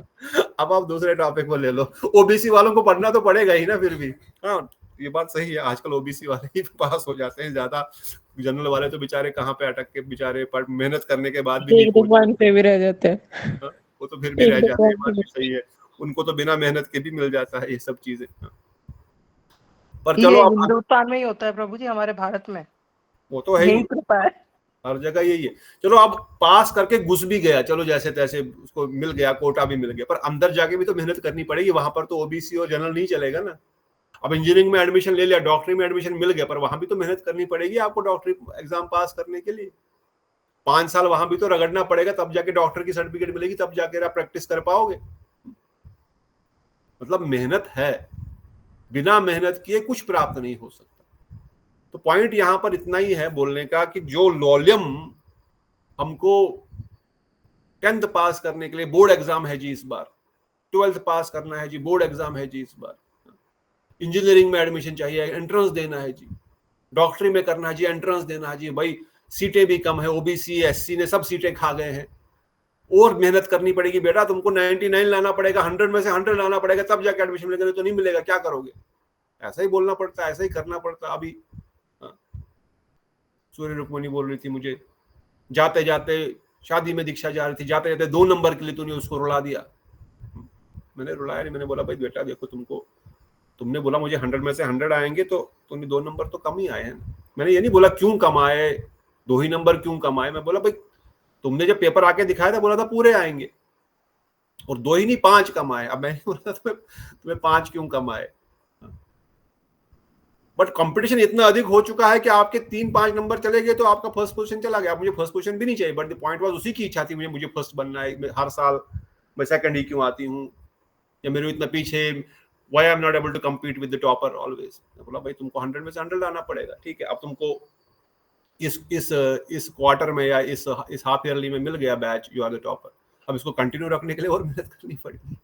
अब आप दूसरे टॉपिक पर ले लो। ओबीसी वालों को पढ़ना तो पड़ेगा ही ना फिर भी। हाँ, ये बात सही है, आजकल ओबीसी वाले ही पास हो जाते हैं ज्यादा। जनरल वाले तो बेचारे कहाँ पे अटक के बेचारे मेहनत करने के बाद भी नहीं एक दो पहुंच पॉइंट पे भी रह जाते हैं। हाँ, वो तो फिर भी एक रह दो जाते हैं, बात भी पॉइंट सही है। उनको तो बिना मेहनत के भी मिल जाता है ये सब चीजें। हाँ। पर ये चलो अब हिंदुस्तान में ही होता है प्रभु जी, हमारे भारत में वो तो है ही, यही कृपा है। हर जगह यही है। चलो अब पास करके घुस भी गया, चलो जैसे तैसे उसको मिल गया, कोटा भी मिल गया, पर अंदर जाके भी तो मेहनत करनी पड़ेगी। वहां पर तो ओबीसी और जनरल नहीं चलेगा ना। अब इंजीनियरिंग में एडमिशन ले लिया, डॉक्टरी में एडमिशन मिल गया, पर वहां भी तो मेहनत करनी पड़ेगी आपको डॉक्टरी एग्जाम पास करने के लिए। 5 साल वहां भी तो रगड़ना पड़ेगा, तब जाके डॉक्टर की सर्टिफिकेट मिलेगी, तब जाके आप प्रैक्टिस कर पाओगे। मतलब मेहनत है, बिना मेहनत किए कुछ प्राप्त नहीं हो सकता। तो पॉइंट यहां पर इतना ही है बोलने का कि जो लॉलियम हमको 10th पास करने के लिए, बोर्ड एग्जाम है जी इस बार, 12th पास करना है जी, बोर्ड एग्जाम है जी इस बार, इंजीनियरिंग में एडमिशन चाहिए, एंट्रेंस देना है जी, डॉक्टरी में करना है जी, एंट्रेंस देना है जी, भाई सीटें भी कम है, ओबीसी एससी ने सब सीटें खा गए हैं, और मेहनत करनी पड़ेगी बेटा, तुमको 99 लाना पड़ेगा, 100 में से 100 लाना पड़ेगा, तब जाके एडमिशन मिलेगा, तो नहीं मिलेगा, क्या करोगे? ऐसा ही बोलना पड़ता है, ऐसा ही करना पड़ता। अभी सूर्य रुक्मणी बोल रही थी मुझे, जाते जाते शादी में दीक्षा जा रही थी, जाते जाते 2 नंबर के लिए तूने उसको रुला दिया। मैंने रुलाया नहीं, मैंने बोला भाई बेटा देखो, तुमने बोला मुझे 100 में से 100 आएंगे, तो तुमने 2 नंबर तो कम ही आए हैं। मैंने ये नहीं बोला क्यों कम आए, 2 ही नंबर क्यों कम आए, मैं बोला भाई तुमने जब पेपर आके दिखाया था बोला था पूरे आएंगे, और 2 ही नहीं 5 कम आए। अब मैंने बोला तुम्हें 5 क्यों कम आए? बट कंपटीशन इतना अधिक हो चुका है कि आपके 3-5 नंबर चले गए तो आपका फर्स्ट पोजीशन चला गया। मुझे फर्स्ट पोजीशन भी नहीं चाहिए, बट द पॉइंट वाज उसी की इच्छा थी, मुझे फर्स्ट बनना है। हर साल मैं सेकंड ही क्यों आती हूँ, या मेरे इतना पीछे, why I am not able to compete with the topper always. मैं बोला भाई तुमको 100 में से 100 लाना पड़ेगा, ठीक है। अब तुमको इस क्वार्टर में या इस हाफ ईयरली में मिल गया batch, you are the topper, अब इसको कंटिन्यू रखने के लिए और मेहनत करनी पड़ेगी।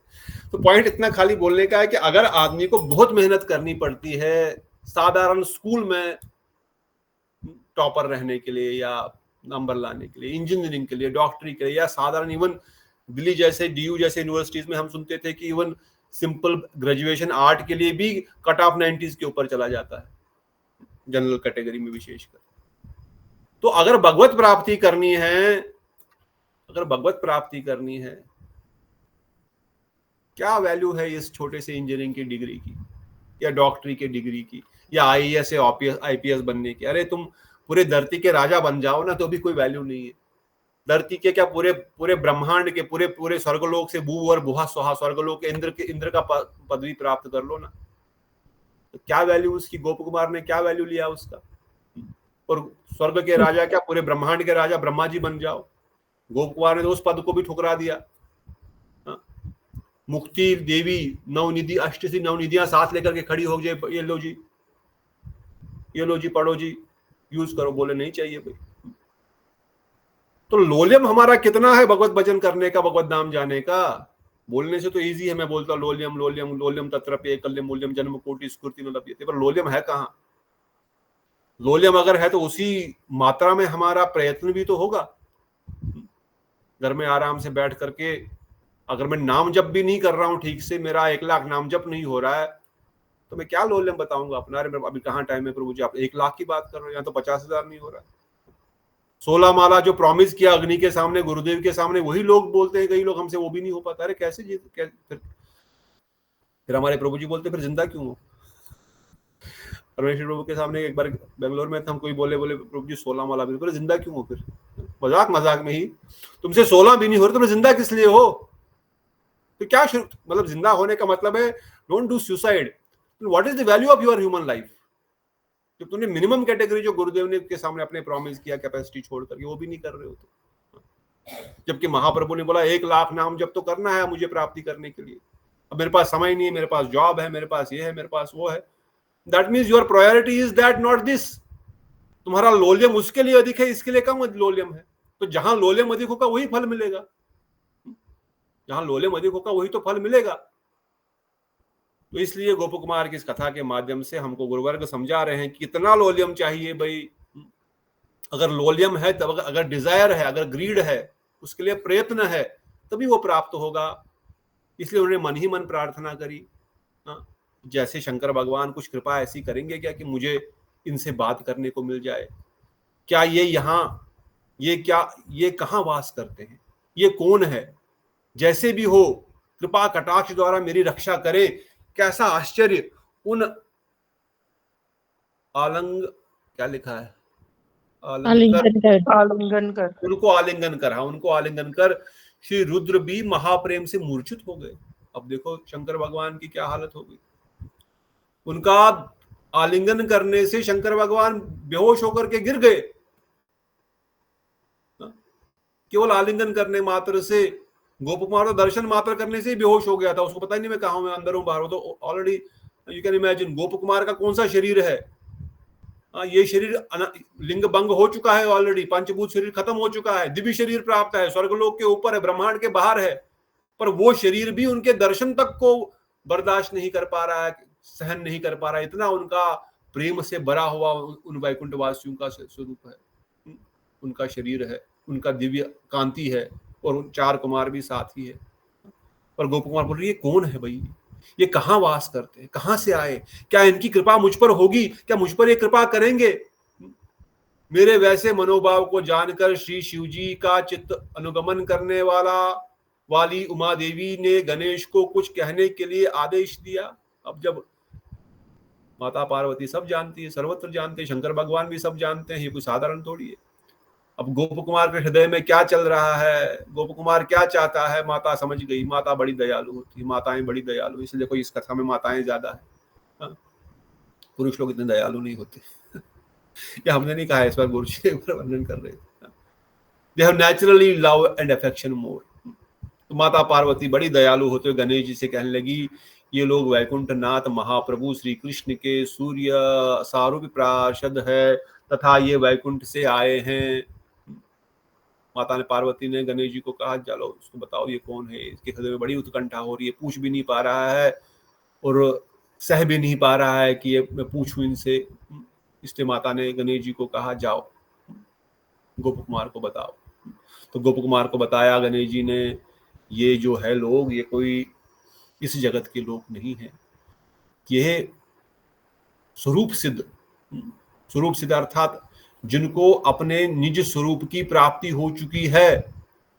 तो पॉइंट इतना खाली बोलने का है कि अगर आदमी को बहुत मेहनत करनी पड़ती है साधारण स्कूल में टॉपर रहने के लिए, या नंबर लाने के लिए, इंजीनियरिंग के लिए, डॉक्टरी के लिए, या साधारण इवन दिल्ली जैसे डीयू जैसे यूनिवर्सिटीज में हम सुनते थे कि इवन सिंपल ग्रेजुएशन आर्ट के लिए भी कट ऑफ 90s के ऊपर चला जाता है, जनरल कैटेगरी में विशेषकर। तो अगर भगवत प्राप्ति करनी है, क्या वैल्यू है इस छोटे से इंजीनियरिंग की डिग्री की, या डॉक्टरी के डिग्री की, या आईएएस या आईपीएस बनने की? अरे तुम पूरे धरती के राजा बन जाओ ना, तो भी कोई वैल्यू नहीं है। धरती के क्या, पूरे ब्रह्मांड के, पूरे स्वर्गलोक से भू और भुहा सुहा, स्वर्गलोक के इंद्र का पदवी प्राप्त कर लो ना, तो क्या वैल्यू उसकी? गोप कुमार ने क्या वैल्यू लिया उसका? और स्वर्ग के राजा क्या, पूरे ब्रह्मांड के राजा ब्रह्मा जी बन जाओ। गोप कुमार ने तो उस पद को भी ठुकरा दिया। मुक्ति देवी नवनिधि, अष्टसी नवनिधियां साथ लेकर के खड़ी हो जाए, ये लो जी पढ़ो जी, यूज करो, बोले नहीं चाहिए भाई। तो लोलियम हमारा कितना है भगवत भजन करने का, भगवत नाम जाने का? बोलने से तो इजी है, मैं बोलता लोलियम लोलियम लोलियम तत्रपे कल्य मूल्यम जन्म कोटि स्फूर्ति न लभ्यते, पर लोलियम है कहाँ? लोलियम अगर है तो उसी मात्रा में हमारा प्रयत्न भी तो होगा। घर में आराम से बैठ करके अगर मैं नाम जप भी नहीं कर रहा हूं ठीक से, मेरा 1 लाख नाम जप नहीं हो रहा है, तो मैं क्या लोलियम बताऊंगा अपना? अरे अभी कहाँ टाइम है प्रभु जी, आप 1 लाख की बात कर रहे हो, यहाँ तो 50,000 नहीं हो रहा है। 16 माला जो प्रॉमिस किया अग्नि के सामने, गुरुदेव के सामने, वही लोग बोलते हैं, कई लोग हमसे वो भी नहीं हो पाता। अरे कैसे जी, फिर हमारे प्रभु जी बोलते फिर जिंदा क्यों हो? परमेश्वर प्रभु के सामने एक बार बेंगलोर में हम कोई बोले प्रभु जी 16 माला भी, बोले जिंदा क्यों हो? फिर मजाक में ही, तुमसे 16 भी नहीं हो रहे, तुम जिंदा किस लिए हो? तो क्या मतलब जिंदा होने का मतलब है don't do suicide. What is the value of your human life? जब तुमने मिनिमम कैटेगरी जो गुरुदेव ने के सामने अपने प्रॉमिस किया कैपेसिटी छोड़ करके, वो भी नहीं कर रहे हो तो। जबकि महाप्रभु ने बोला 1 लाख नाम जब तो करना है मुझे प्राप्ति करने के लिए, अब मेरे पास समय नहीं है, मेरे पास जॉब है, मेरे पास ये है, मेरे पास वो है। That means your priority is that, not this. तुम्हारा लोलियम उसके लिए अधिक है, इसके लिए कम लोलियम है। तो जहां लोलियम अधिक होगा वही फल मिलेगा, जहां लोलियम अधिक होगा वही तो फल मिलेगा। तो इसलिए गोप कुमार की इस कथा के माध्यम से हमको गुरुवर्ग समझा रहे हैं कि कितना लोलियम चाहिए भाई। अगर लोलियम है तब, अगर डिजायर है, अगर ग्रीड है, उसके लिए प्रयत्न है, तभी वो प्राप्त होगा। इसलिए उन्होंने मन ही मन प्रार्थना करी। जैसे शंकर भगवान कुछ कृपा ऐसी करेंगे क्या कि मुझे इनसे बात करने को मिल जाए? क्या ये कहाँ वास करते हैं, ये कौन है? जैसे भी हो कृपा कटाक्ष द्वारा मेरी रक्षा करे। कैसा आश्चर्य! उन क्या लिखा है, आलिंगन कर, उनको आलिंगन कर, हाँ, उनको आलिंगन कर श्री रुद्र भी महाप्रेम से मूर्छित हो गए। अब देखो शंकर भगवान की क्या हालत हो गई। उनका आलिंगन करने से शंकर भगवान बेहोश होकर के गिर गए। केवल आलिंगन करने मात्र से, गोप कुमार तो दर्शन मात्र करने से ही बेहोश हो गया था, उसको पता ही नहीं मैं कहाँ हूं, मैं अंदर हूं बाहर हूं। तो ऑलरेडी यू कैन इमेजिन गोप कुमार का कौन सा शरीर है। ये शरीर लिंग भंग हो चुका है ऑलरेडी, पंचभूत शरीर खत्म हो चुका है, दिव्य शरीर प्राप्त है, स्वर्गलोक के ऊपर है, ब्रह्मांड के बाहर है, पर वो शरीर भी उनके दर्शन तक को बर्दाश्त नहीं कर पा रहा है, सहन नहीं कर पा रहा है। इतना उनका प्रेम से भरा हुआ उन वैकुंठ वासियों का स्वरूप है, उनका शरीर है, उनका दिव्य कांति है, और 4 कुमार भी साथ ही है। पर गोप कुमार बोल रही है कौन है भाई, ये कहाँ वास करते हैं, कहाँ से आए, क्या इनकी कृपा मुझ पर होगी, क्या मुझ पर ये कृपा करेंगे? मेरे वैसे मनोभाव को जानकर श्री शिव जी का चित्त अनुगमन करने वाली उमा देवी ने गणेश को कुछ कहने के लिए आदेश दिया। अब जब माता पार्वती सब जानती है, सर्वत्र जानते हैं, शंकर भगवान भी सब जानते हैं, ये कोई साधारण थोड़ी है। अब गोप कुमार के हृदय में क्या चल रहा है, गोप कुमार क्या चाहता है, माता समझ गई। माता बड़ी दयालु होती है, माताएं बड़ी दयालु, इसलिए कोई इस कथा में माताएं ज्यादा है, पुरुष लोग इतने दयालु नहीं होते। ये हमने नहीं कहा, इस बार गुरु जी वर्णन कर रहे थे। They have naturally love and affection more. तो माता पार्वती बड़ी दयालु होते हुए गणेश जी से कहने लगी, ये लोग वैकुंठ नाथ महाप्रभु श्री कृष्ण के सूर्य सारूप पार्षद है तथा ये वैकुंठ से आए हैं। माता ने पार्वती ने गणेश जी को कहा, चलो उसको बताओ ये कौन है। इसके हृदय में बड़ी उत्कंठा हो रही है, पूछ भी नहीं पा रहा है और सह भी नहीं पा रहा है कि ये मैं पूछूं इनसे। इसलिए माता ने गणेश जी को कहा, जाओ गोप कुमार को बताओ। तो गोप कुमार को बताया गणेश जी ने, ये जो है लोग, ये कोई इस जगत के लोग नहीं है, ये स्वरूप सिद्ध अर्थात जिनको अपने निज स्वरूप की प्राप्ति हो चुकी है।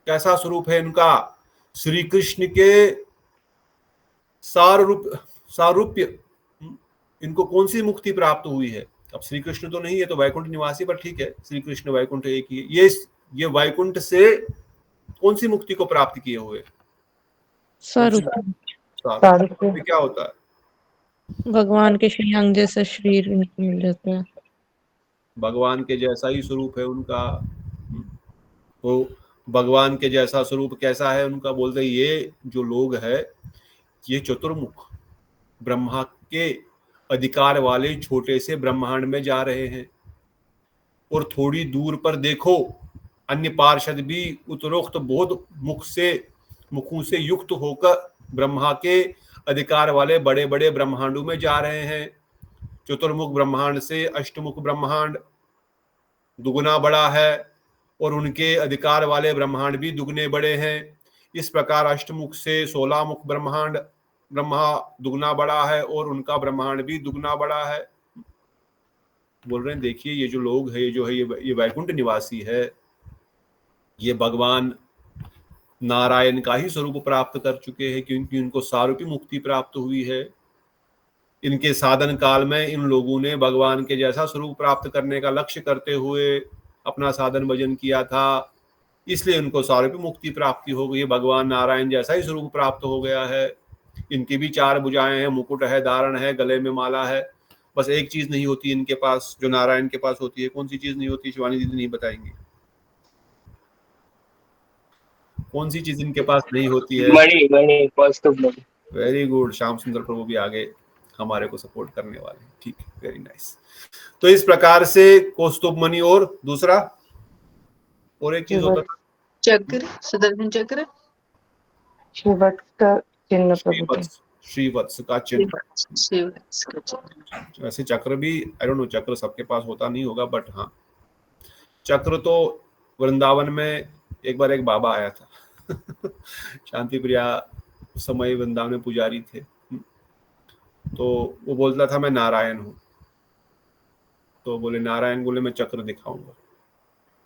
कैसा स्वरूप है इनका? श्री कृष्ण के सारूप्य। इनको कौन सी मुक्ति प्राप्त हुई है? अब श्री कृष्ण तो नहीं है तो वैकुंठ निवासी, पर ठीक है, श्री कृष्ण वैकुंठ एक ही है। ये वैकुंठ से कौन सी मुक्ति को प्राप्त किए हुए? सारूप्य क्या होता है? भगवान के श्री अंग जैसा शरीर मिल जाता है, भगवान के जैसा ही स्वरूप है उनका। तो भगवान के जैसा स्वरूप कैसा है उनका? बोलते ये जो लोग है, ये चतुर्मुख ब्रह्मा के अधिकार वाले छोटे से ब्रह्मांड में जा रहे हैं। और थोड़ी दूर पर देखो, अन्य पार्षद भी उत्तरोक्त बोध मुखों से युक्त होकर ब्रह्मा के अधिकार वाले बड़े बड़े ब्रह्मांडों में जा रहे हैं। चतुर्मुख ब्रह्मांड से अष्टमुख ब्रह्मांड दुगुना बड़ा है, और उनके अधिकार वाले ब्रह्मांड भी दुगने बड़े हैं। इस प्रकार अष्टमुख से 16 मुख ब्रह्मा दुगना बड़ा है, और उनका ब्रह्मांड भी दुगना बड़ा है। बोल रहे हैं देखिए ये जो लोग है, जो है ये वैकुंठ निवासी है, ये भगवान नारायण का ही स्वरूप प्राप्त कर चुके हैं, क्योंकि उनको सारूपी मुक्ति प्राप्त हुई है। इनके साधन काल में इन लोगों ने भगवान के जैसा स्वरूप प्राप्त करने का लक्ष्य करते हुए अपना साधन भजन किया था, इसलिए उनको सारूपी मुक्ति प्राप्ति हो गई। भगवान नारायण जैसा ही स्वरूप प्राप्त हो गया है। इनकी भी 4 भुजाएं हैं, मुकुट है, धारण है, गले में माला है। बस एक चीज नहीं होती इनके पास जो नारायण के पास होती है। कौन सी चीज नहीं होती? शिवानी दीदी नहीं बताएंगी कौन सी चीज इनके पास नहीं होती है? मणि, कौस्तुभ मणि। वेरी गुड, श्याम सुंदर प्रभु भी आगे हमारे को सपोर्ट करने वाले हैं। ठीक है, वेरी नाइस। तो इस प्रकार से कौस्तुभ मणि और दूसरा और एक चीज होता था चक्र, सुदर्शन चक्र, श्रीवत्स का चिन्ह प्रभु जी। श्रीवत्स का चिन्ह। श्रीवत्स का चिन्ह। वैसे चक्र भी आई डोंट नो, चक्र सबके पास होता नहीं होगा, बट हाँ चक्र तो वृंदावन में एक बार एक बाबा आया था शांति प्रिया उस समय वृंदावन में पुजारी थे, तो वो बोलता था मैं नारायण हूँ। तो बोले नारायण, बोले मैं चक्र दिखाऊंगा,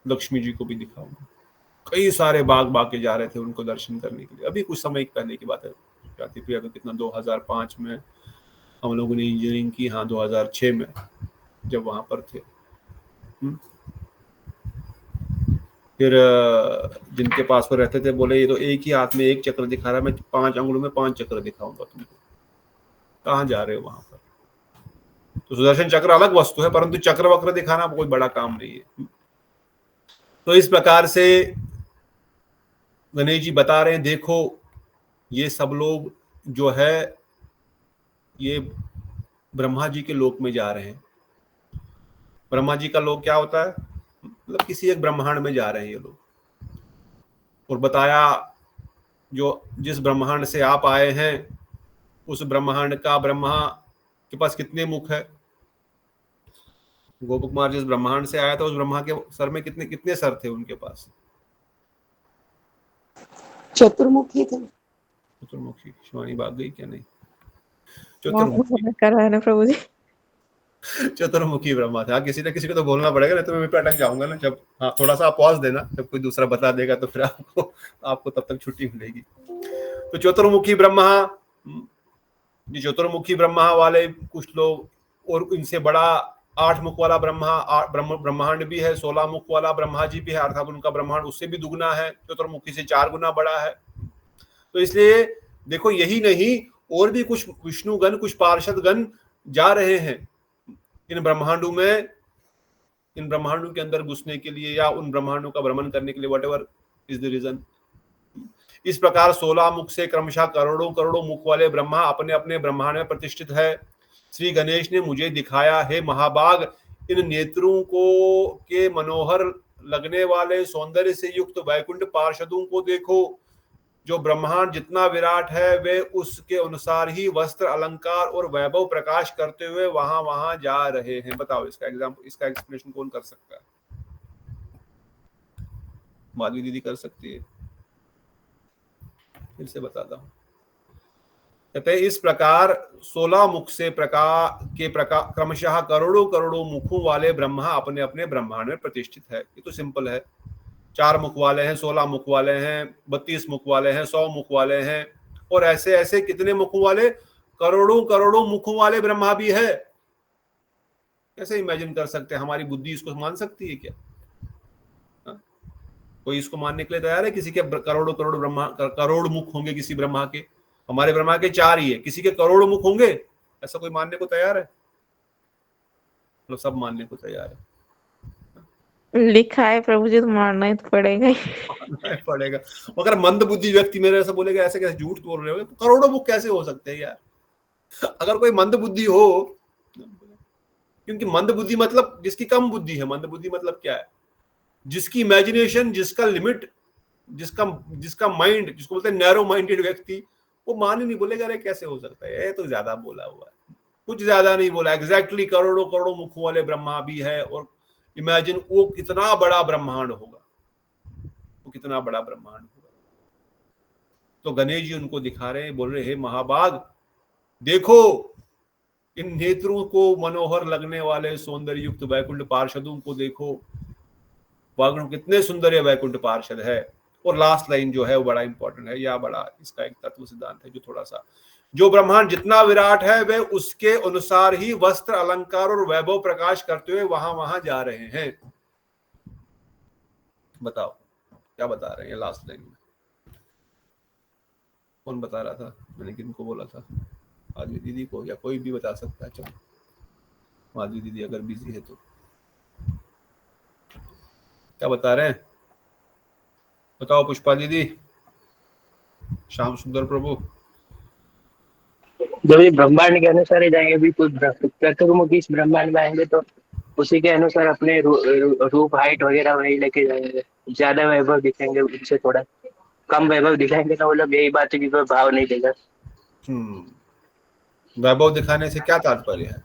लक्ष्मी जी को भी दिखाऊंगा। कई सारे बाग बाके जा रहे थे उनको दर्शन करने के लिए। अभी कुछ समय पहले की बात है, शांति प्रिया को कितना 2005 में हम लोगों ने इंजीनियरिंग की, हाँ 2006 में जब वहां पर थे। फिर जिनके पास वो रहते थे बोले ये तो एक ही हाथ में एक चक्र दिखा रहा है, मैं 5 अंगुलों में 5 चक्र दिखाऊंगा तुमको, कहाँ जा रहे हो वहां पर। तो सुदर्शन चक्र अलग वस्तु है, परंतु चक्र वक्र दिखाना कोई बड़ा काम नहीं है। तो इस प्रकार से गणेश जी बता रहे हैं, देखो ये सब लोग जो है ये ब्रह्मा जी के लोक में जा रहे हैं। ब्रह्मा जी का लोक क्या होता है, मतलब किसी एक ब्रह्मांड में जा रहे हैं ये लोग। और बताया जो जिस ब्रह्मांड से आप आए हैं उस ब्रह्मांड का ब्रह्मा के पास कितने मुख है। गोप कुमार जिस ब्रह्मांड से आया था उस ब्रह्मा के सर में कितने कितने सर थे उनके पास। चतुर्मुखी थे। चतुर्मुखी। शिवानी भाग गई क्या? नहीं, चतुर्मुखी कर रहा है ना प्रभु जी। चतुर्मुखी ब्रह्मा था। किसी ना किसी को तो बोलना पड़ेगा, नहीं तो मैं अटक जाऊंगा ना। जब हाँ थोड़ा सा पॉज देना, जब कोई दूसरा बता देगा तो फिर आपको तब तक छुट्टी मिलेगी। तो चतुर्मुखी ब्रह्मा, ये चतुर्मुखी ब्रह्मा वाले कुछ लोग, और इनसे बड़ा 8 मुख वाला ब्रह्मांड भी है, 16 मुख वाला ब्रह्मा जी भी है, अर्थात उनका ब्रह्मांड उससे भी दुगना है, चतुर्मुखी से 4 गुना बड़ा है। तो इसलिए देखो यही नहीं, और भी कुछ विष्णुगण, कुछ पार्षद गण जा रहे हैं इन ब्रह्मांडों में, इन ब्रह्मांडों के अंदर घुसने के लिए या उन ब्रह्मांडों का भ्रमण करने के लिए, व्हाटएवर इज द रीजन। इस प्रकार 16 मुख से क्रमशः करोड़ों करोड़ों मुख वाले ब्रह्मा अपने अपने ब्रह्मांड में प्रतिष्ठित है। श्री गणेश ने मुझे दिखाया, हे महाभाग, इन नेत्रों को के मनोहर लगने वाले सौंदर्य से युक्त वैकुंठ पार्षदों को देखो। जो ब्रह्मांड जितना विराट है वे उसके अनुसार ही वस्त्र, अलंकार और वैभव प्रकाश करते हुए वहां वहां जा रहे हैं। बताओ इसका एग्जाम्पल, इसका एक्सप्लेनेशन कौन कर सकता है? माधवी दीदी कर सकती है? फिर से बताता हूं। कहते इस प्रकार 16 मुख से क्रमशः करोड़ों करोड़ों मुखों वाले ब्रह्मा अपने अपने ब्रह्मांड में प्रतिष्ठित है। ये तो सिंपल है। 4 मुख वाले हैं, 16 मुख वाले हैं, 32 मुख वाले हैं, 100 मुख वाले हैं, और ऐसे ऐसे कितने मुखों वाले, करोड़ों करोड़ों मुखों वाले ब्रह्मा भी है। कैसे इमेजिन कर सकते हैं? हमारी बुद्धि इसको मान सकती है क्या? कोई इसको मानने के लिए तैयार है? किसी के करोड़ों करोड़ ब्रह्मा, करोड़ मुख होंगे किसी ब्रह्मा के? हमारे ब्रह्मा के 4 ही है, किसी के करोड़ों मुख होंगे? ऐसा कोई मानने को तैयार है? तो सब मानने को तैयार है। लिखा है प्रभु जी, तो मानना ही तो पड़ेगा ही। पड़ेगा। अगर मंद बुद्धि व्यक्ति मेरे ऐसा बोलेगा, ऐसे कैसे झूठ बोल रहे हो, करोड़ों मुख कैसे हो सकते हैं यार? अगर कोई मंद बुद्धि हो, क्योंकि मंद बुद्धि मतलब जिसकी कम बुद्धि है। मंद बुद्धि मतलब क्या है? जिसकी इमेजिनेशन, जिसका लिमिट, जिसका माइंड, जिसको बोलते हैं नैरो माइंडेड व्यक्ति, वो मान ही नहीं, बोलेगा अरे कैसे हो सकता है, ये तो ज्यादा बोला हुआ है। कुछ ज्यादा नहीं बोला, एग्जैक्टली करोड़ों करोड़ों मुखों वाले ब्रह्मा भी है। और इमेजिन वो कितना बड़ा ब्रह्मांड होगा, वो कितना बड़ा ब्रह्मांड होगा। तो गणेश जी उनको दिखा रहे हैं, बोल रहे हैं, महाभाग देखो, इन नेत्रों को मनोहर लगने वाले सौंदर्य युक्त वैकुंठ पार्षदों को देखो। वागण कितने सुंदर ये वैकुंठ पार्षद है। और लास्ट लाइन जो है वो बड़ा इंपॉर्टेंट है, या बड़ा इसका एक तत्व सिद्धांत है जो थोड़ा सा, जो ब्रह्मांड जितना विराट है वे उसके अनुसार ही वस्त्र, अलंकार और वैभव प्रकाश करते हुए वहां वहां जा रहे हैं। बताओ क्या बता रहे हैं लास्ट लाइन में? कौन बता रहा था? मैंने किनको बोला था? माधवी दीदी को, या कोई भी बता सकता है? चलो माधवी दीदी अगर बिजी है तो क्या बता रहे हैं? बताओ पुष्पा दीदी, श्याम सुंदर प्रभु। जब ये ब्रह्मांड के अनुसार ही जाएंगे, भी कुछ चतुर्मुखी इस ब्रह्मांड में आएंगे तो उसी के अनुसार अपने रूप हाइट वगैरह वही लेके जाएंगे। ज्यादा वैभव दिखेंगे, उनसे थोड़ा कम वैभव दिखाएंगे तो वो लोग यही बात है कि कोई भाव नहीं देगा। वैभव दिखाने से क्या तात्पर्य है?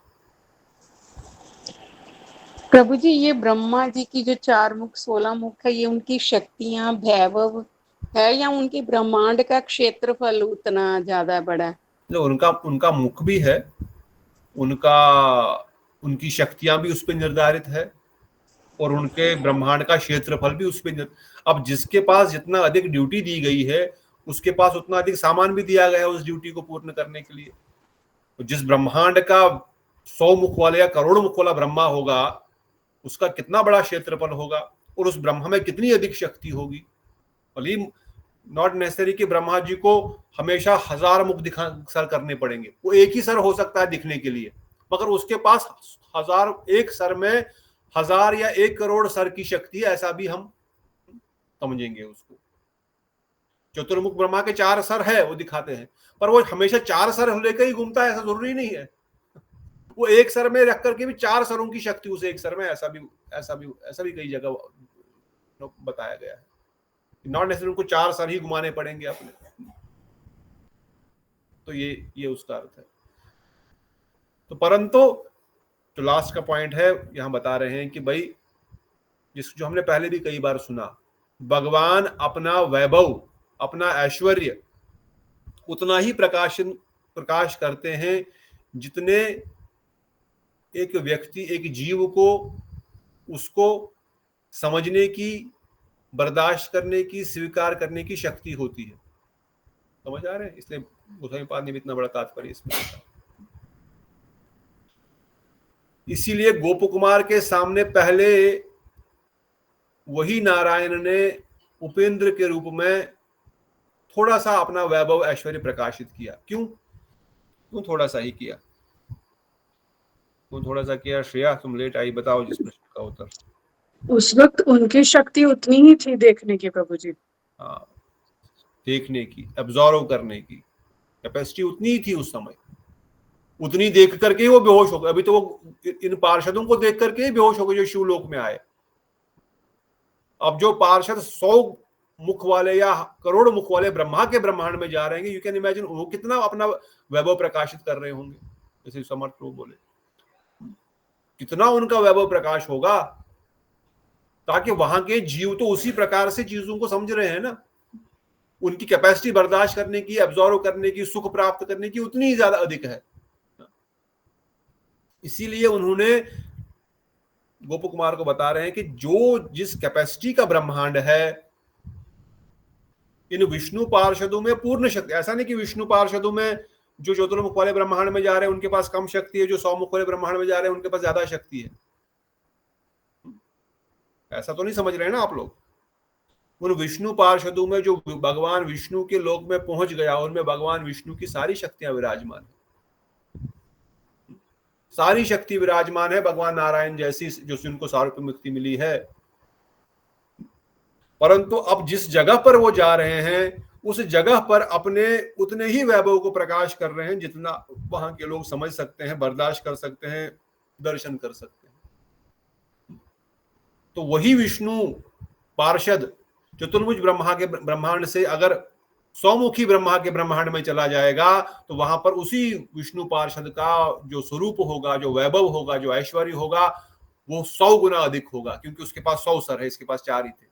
प्रभु जी, ये ब्रह्मा जी की जो 4 मुख 16 मुख है, ये उनकी शक्तियां वैभव है या उनके ब्रह्मांड का क्षेत्रफल उतना ज्यादा बड़ा है? जो उनका मुख भी है, उनकी शक्तियां भी उस पर निर्धारित है, और उनके ब्रह्मांड का क्षेत्रफल भी उस पर। अब जिसके पास जितना अधिक ड्यूटी दी गई है, उसके पास उतना अधिक सामान भी दिया गया है उस ड्यूटी को पूर्ण करने के लिए। तो जिस ब्रह्मांड का 100 मुख वाला या करोड़ मुख वाला ब्रह्मा होगा, उसका कितना बड़ा क्षेत्रफल होगा, और उस ब्रह्मा में कितनी अधिक शक्ति होगी। भले नॉट नेसेसरी कि ब्रह्मा जी को हमेशा 1000 मुख सर करने पड़ेंगे, वो एक ही सर हो सकता है दिखने के लिए, मगर उसके पास 1000, एक सर में 1000 या 1 करोड़ सर की शक्ति है, ऐसा भी हम समझेंगे उसको। चतुर्मुख ब्रह्मा के 4 सर है, वो दिखाते हैं, पर वो हमेशा 4 सर लेकर ही घूमता है ऐसा जरूरी नहीं है। वो एक सर में रख करके भी 4 सरों की शक्ति उसे एक सर में, ऐसा भी कई जगह बताया गया है। नॉट नेसेसरी उनको 4 सर ही घुमाने पड़ेंगे अपने। तो ये उसका अर्थ है। तो परंतु जो लास्ट का पॉइंट है यहां बता रहे हैं कि भाई जो हमने पहले भी कई बार सुना, भगवान अपना वैभव, अपना ऐश्वर्य उतना ही प्रकाश करते हैं जितने एक व्यक्ति, एक जीव को उसको समझने की, बर्दाश्त करने की, स्वीकार करने की शक्ति होती है। समझ आ रहे हैं? इसलिए गोस्वामी पाद ने भी इतना बड़ा तात्पर्य इसमें लिखा। इसीलिए गोप कुमार के सामने पहले वही नारायण ने उपेंद्र के रूप में थोड़ा सा अपना वैभव ऐश्वर्य प्रकाशित किया। क्यों थोड़ा सा ही किया? थोड़ा सा किया? श्रेया तुम लेट आई, बताओ जिस प्रश्न का उत्तर। उस वक्त उनकी शक्ति उतनी ही थी देखने की प्रभु जी। हाँ, देखने की, एब्जॉर्व करने की कैपेसिटी उतनी ही थी उस समय। उतनी देख करके ही वो बेहोश हो गए। अभी तो वो इन पार्षदों को देख करके ही बेहोश हो गए जो शिवलोक में आए। अब जो पार्षद 100 मुख वाले या करोड़ मुख वाले ब्रह्मा के ब्रह्मांड में जा रहे हैं, यू कैन इमेजिन वो कितना अपना वैभव प्रकाशित कर रहे होंगे। जैसे समर्थ लोग बोले, कितना उनका वैभव प्रकाश होगा, ताकि वहां के जीव तो उसी प्रकार से चीजों को समझ रहे हैं ना। उनकी कैपेसिटी बर्दाश्त करने की, एब्जॉर्व करने की, सुख प्राप्त करने की उतनी ही ज्यादा अधिक है। इसीलिए उन्होंने गोप कुमार को बता रहे हैं कि जो जिस कैपेसिटी का ब्रह्मांड है, इन विष्णु पार्षदों में पूर्ण शक्ति। ऐसा नहीं कि विष्णु पार्षदों में जो चतुर्मुख वाले ब्रह्मांड में जा रहे हैं उनके पास कम शक्ति है, जो 100 मुख वाले ब्रह्मांड में जा रहे हैं उनके पास ज्यादा शक्ति है। ऐसा तो नहीं समझ रहे हैं ना आप लोग। उन विष्णु पार्षदों में जो भगवान विष्णु के लोक में पहुंच गया, उनमें भगवान विष्णु की सारी शक्तियां विराजमान है, सारी शक्ति विराजमान है, भगवान नारायण जैसी जो उनको सारूप्य मुक्ति मिली है। परंतु अब जिस जगह पर वो जा रहे हैं, उस जगह पर अपने उतने ही वैभव को प्रकाश कर रहे हैं जितना वहां के लोग समझ सकते हैं, बर्दाश्त कर सकते हैं, दर्शन कर सकते हैं। तो वही विष्णु पार्षद चतुर्भुज ब्रह्मा के ब्रह्मांड से अगर 100 मुखी ब्रह्मा के ब्रह्मांड में चला जाएगा, तो वहां पर उसी विष्णु पार्षद का जो स्वरूप होगा, जो वैभव होगा, जो ऐश्वर्य होगा, वो 100 गुना अधिक होगा, क्योंकि उसके पास 100 सर है, इसके पास 4 ही थे।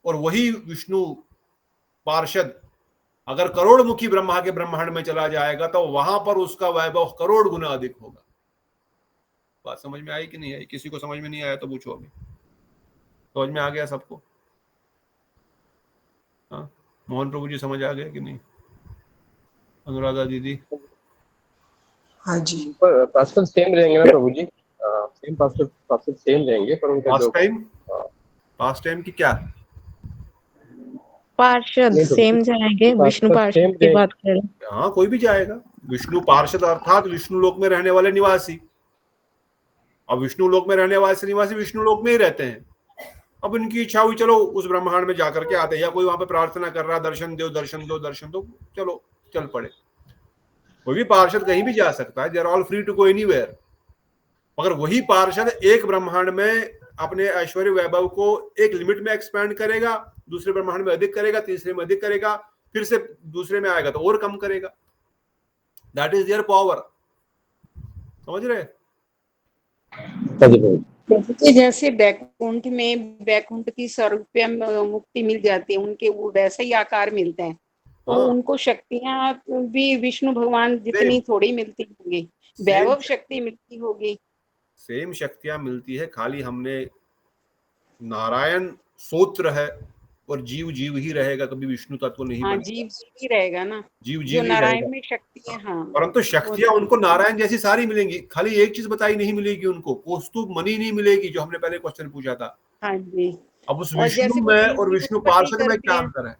और वही विष्णु पार्षद अगर करोड़ मुखी ब्रह्मा के ब्रह्मांड में चला जाएगा, तो वहां पर उसका वैभव करोड़ गुना अधिक होगा। बात समझ में आई कि नहीं आई? किसी को समझ में नहीं आया तो पूछो अभी। समझ में आ गया सबको? हाँ, मोहन प्रभु जी समझ आ गया कि नहीं? अनुराधा दीदी? हाँ जी, पास्टर सेम रहेंगे ना प्रभु जी? सेम पास्टर सेम रहेंगे, पर उनका पास्ट टाइम की क्या पार्षद सेम जाएंगे, विष्णु पार्षद की बात करें। हाँ, कोई भी जाएगा। विष्णु पार्षद अर्थात विष्णु लोक में रहने वाले निवासी। अब विष्णु लोक में रहने वाले निवासी विष्णु लोक में ही रहते हैं। अब इनकी इच्छा हुई, चलो उस ब्रह्मांड में जाकर के आते हैं, या कोई वहां पे प्रार्थना कर रहा, दर्शन दो, चलो चल पड़े। कोई भी पार्षद कहीं भी जा सकता है, they are all free to go anywhere. मगर वही पार्षद एक ब्रह्मांड में अपने ऐश्वर्य वैभव को एक लिमिट में एक्सपैंड करेगा, दूसरे ब्रह्मांड में अधिक करेगा, तीसरे में अधिक करेगा, फिर से दूसरे में आएगा तो और कम करेगा। That is their power. समझ रहे? कि जैसे बैकुंठ में बैकुंठ की स्वरूपीय मुक्ति मिल जाती है, उनके वो वैसे ही आकार मिलते हैं, तो हाँ। उनको शक्तियां भी विष्णु भगवान जितनी थोड़ी मिलती होंगी, वैभव शक्ति मिलती होगी। सेम शक्तियां मिलती है, खाली हमने नारायण सूत्र है और जीव जीव ही रहेगा, कभी विष्णु तत्व नहीं हाँ, बनेगा। जीव ही रहेगा ना, जीव जो जीव ही नारायण रहेगा। में शक्ति है। हाँ, परंतु शक्तियां उनको नारायण जैसी सारी मिलेंगी, खाली एक चीज बताई नहीं मिलेगी उनको, कौस्तुभ मणि नहीं मिलेगी, जो हमने पहले क्वेश्चन पूछा था। हाँ जी। अब उस और जैसे विष्णु वो में जीव और की विष्णु उत्पत्ति पार्षद में करते क्या हैं। अंतर है?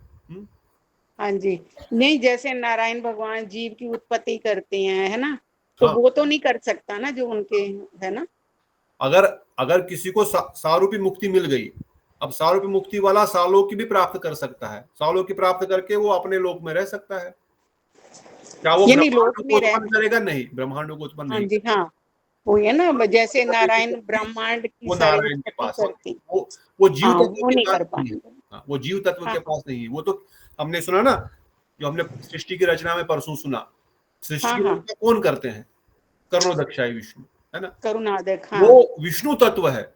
हाँ जी, नहीं जैसे नारायण भगवान जीव की उत्पत्ति करते हैं, है ना, तो हाँ। वो तो नहीं कर सकता ना जो उनके, है ना। अगर किसी को सारूपी मुक्ति मिल गई, अब सारूपी मुक्ति वाला सालों की भी प्राप्त कर सकता है, सालों की प्राप्त करके वो अपने लोक में रह सकता है। क्या वो यानी ब्रह्मांडों लोक को में रह, उत्पन्न करेगा? नहीं, ब्रह्मांडों को उत्पन्न हाँ नहीं जी, हाँ वो है ना, जैसे नारायण ब्रह्मांड की वो सारी नारायण के उत्पत्ति पास करते, वो जीव हाँ तत्व वो के नहीं पास कर नहीं है। पाएंगे। हाँ, वो जीव तत्व के हाँ, पास नहीं है। वो तो हमने सुना ना, जो हमने सृष्टि की रचना में परसों सुना, सृष्टि हाँ, की हाँ, रचना कौन करते हैं? करुणोदक्षाई विष्णु, है ना। करुणादक, हाँ वो विष्णु तत्व है।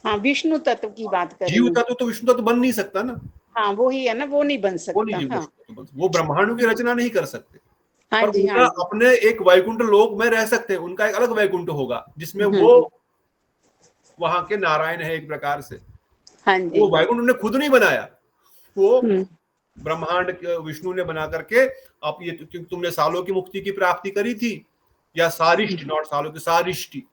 हाँ, विष्णु तत्व की बात कर रही जीव हूँ। तत्व तो विष्णु तत्व बन नहीं सकता ना, हाँ वो ही है ना, वो नहीं बन वो नहीं सकता। जीव हाँ, विष्णु तत्व वो ब्रह्मांडों की रचना नहीं कर सकते। हाँ पर जी, उनका हाँ जी। अपने एक वैकुंठ लोक में रह सकते हैं, उनका एक अलग वैकुंठ होगा जिसमें वो वहां के नारायण है एक प्रकार से। हाँ जी। वो वैकुंठ उन्होंने खुद नहीं बनाया, वो हम्म, ब्रह्मांड विष्णु ने बना करके, आप ये क्योंकि तुमने सालों की मुक्ति की प्राप्ति करी थी, या सारिष्ट, नॉट सालों की, सारिष्टि,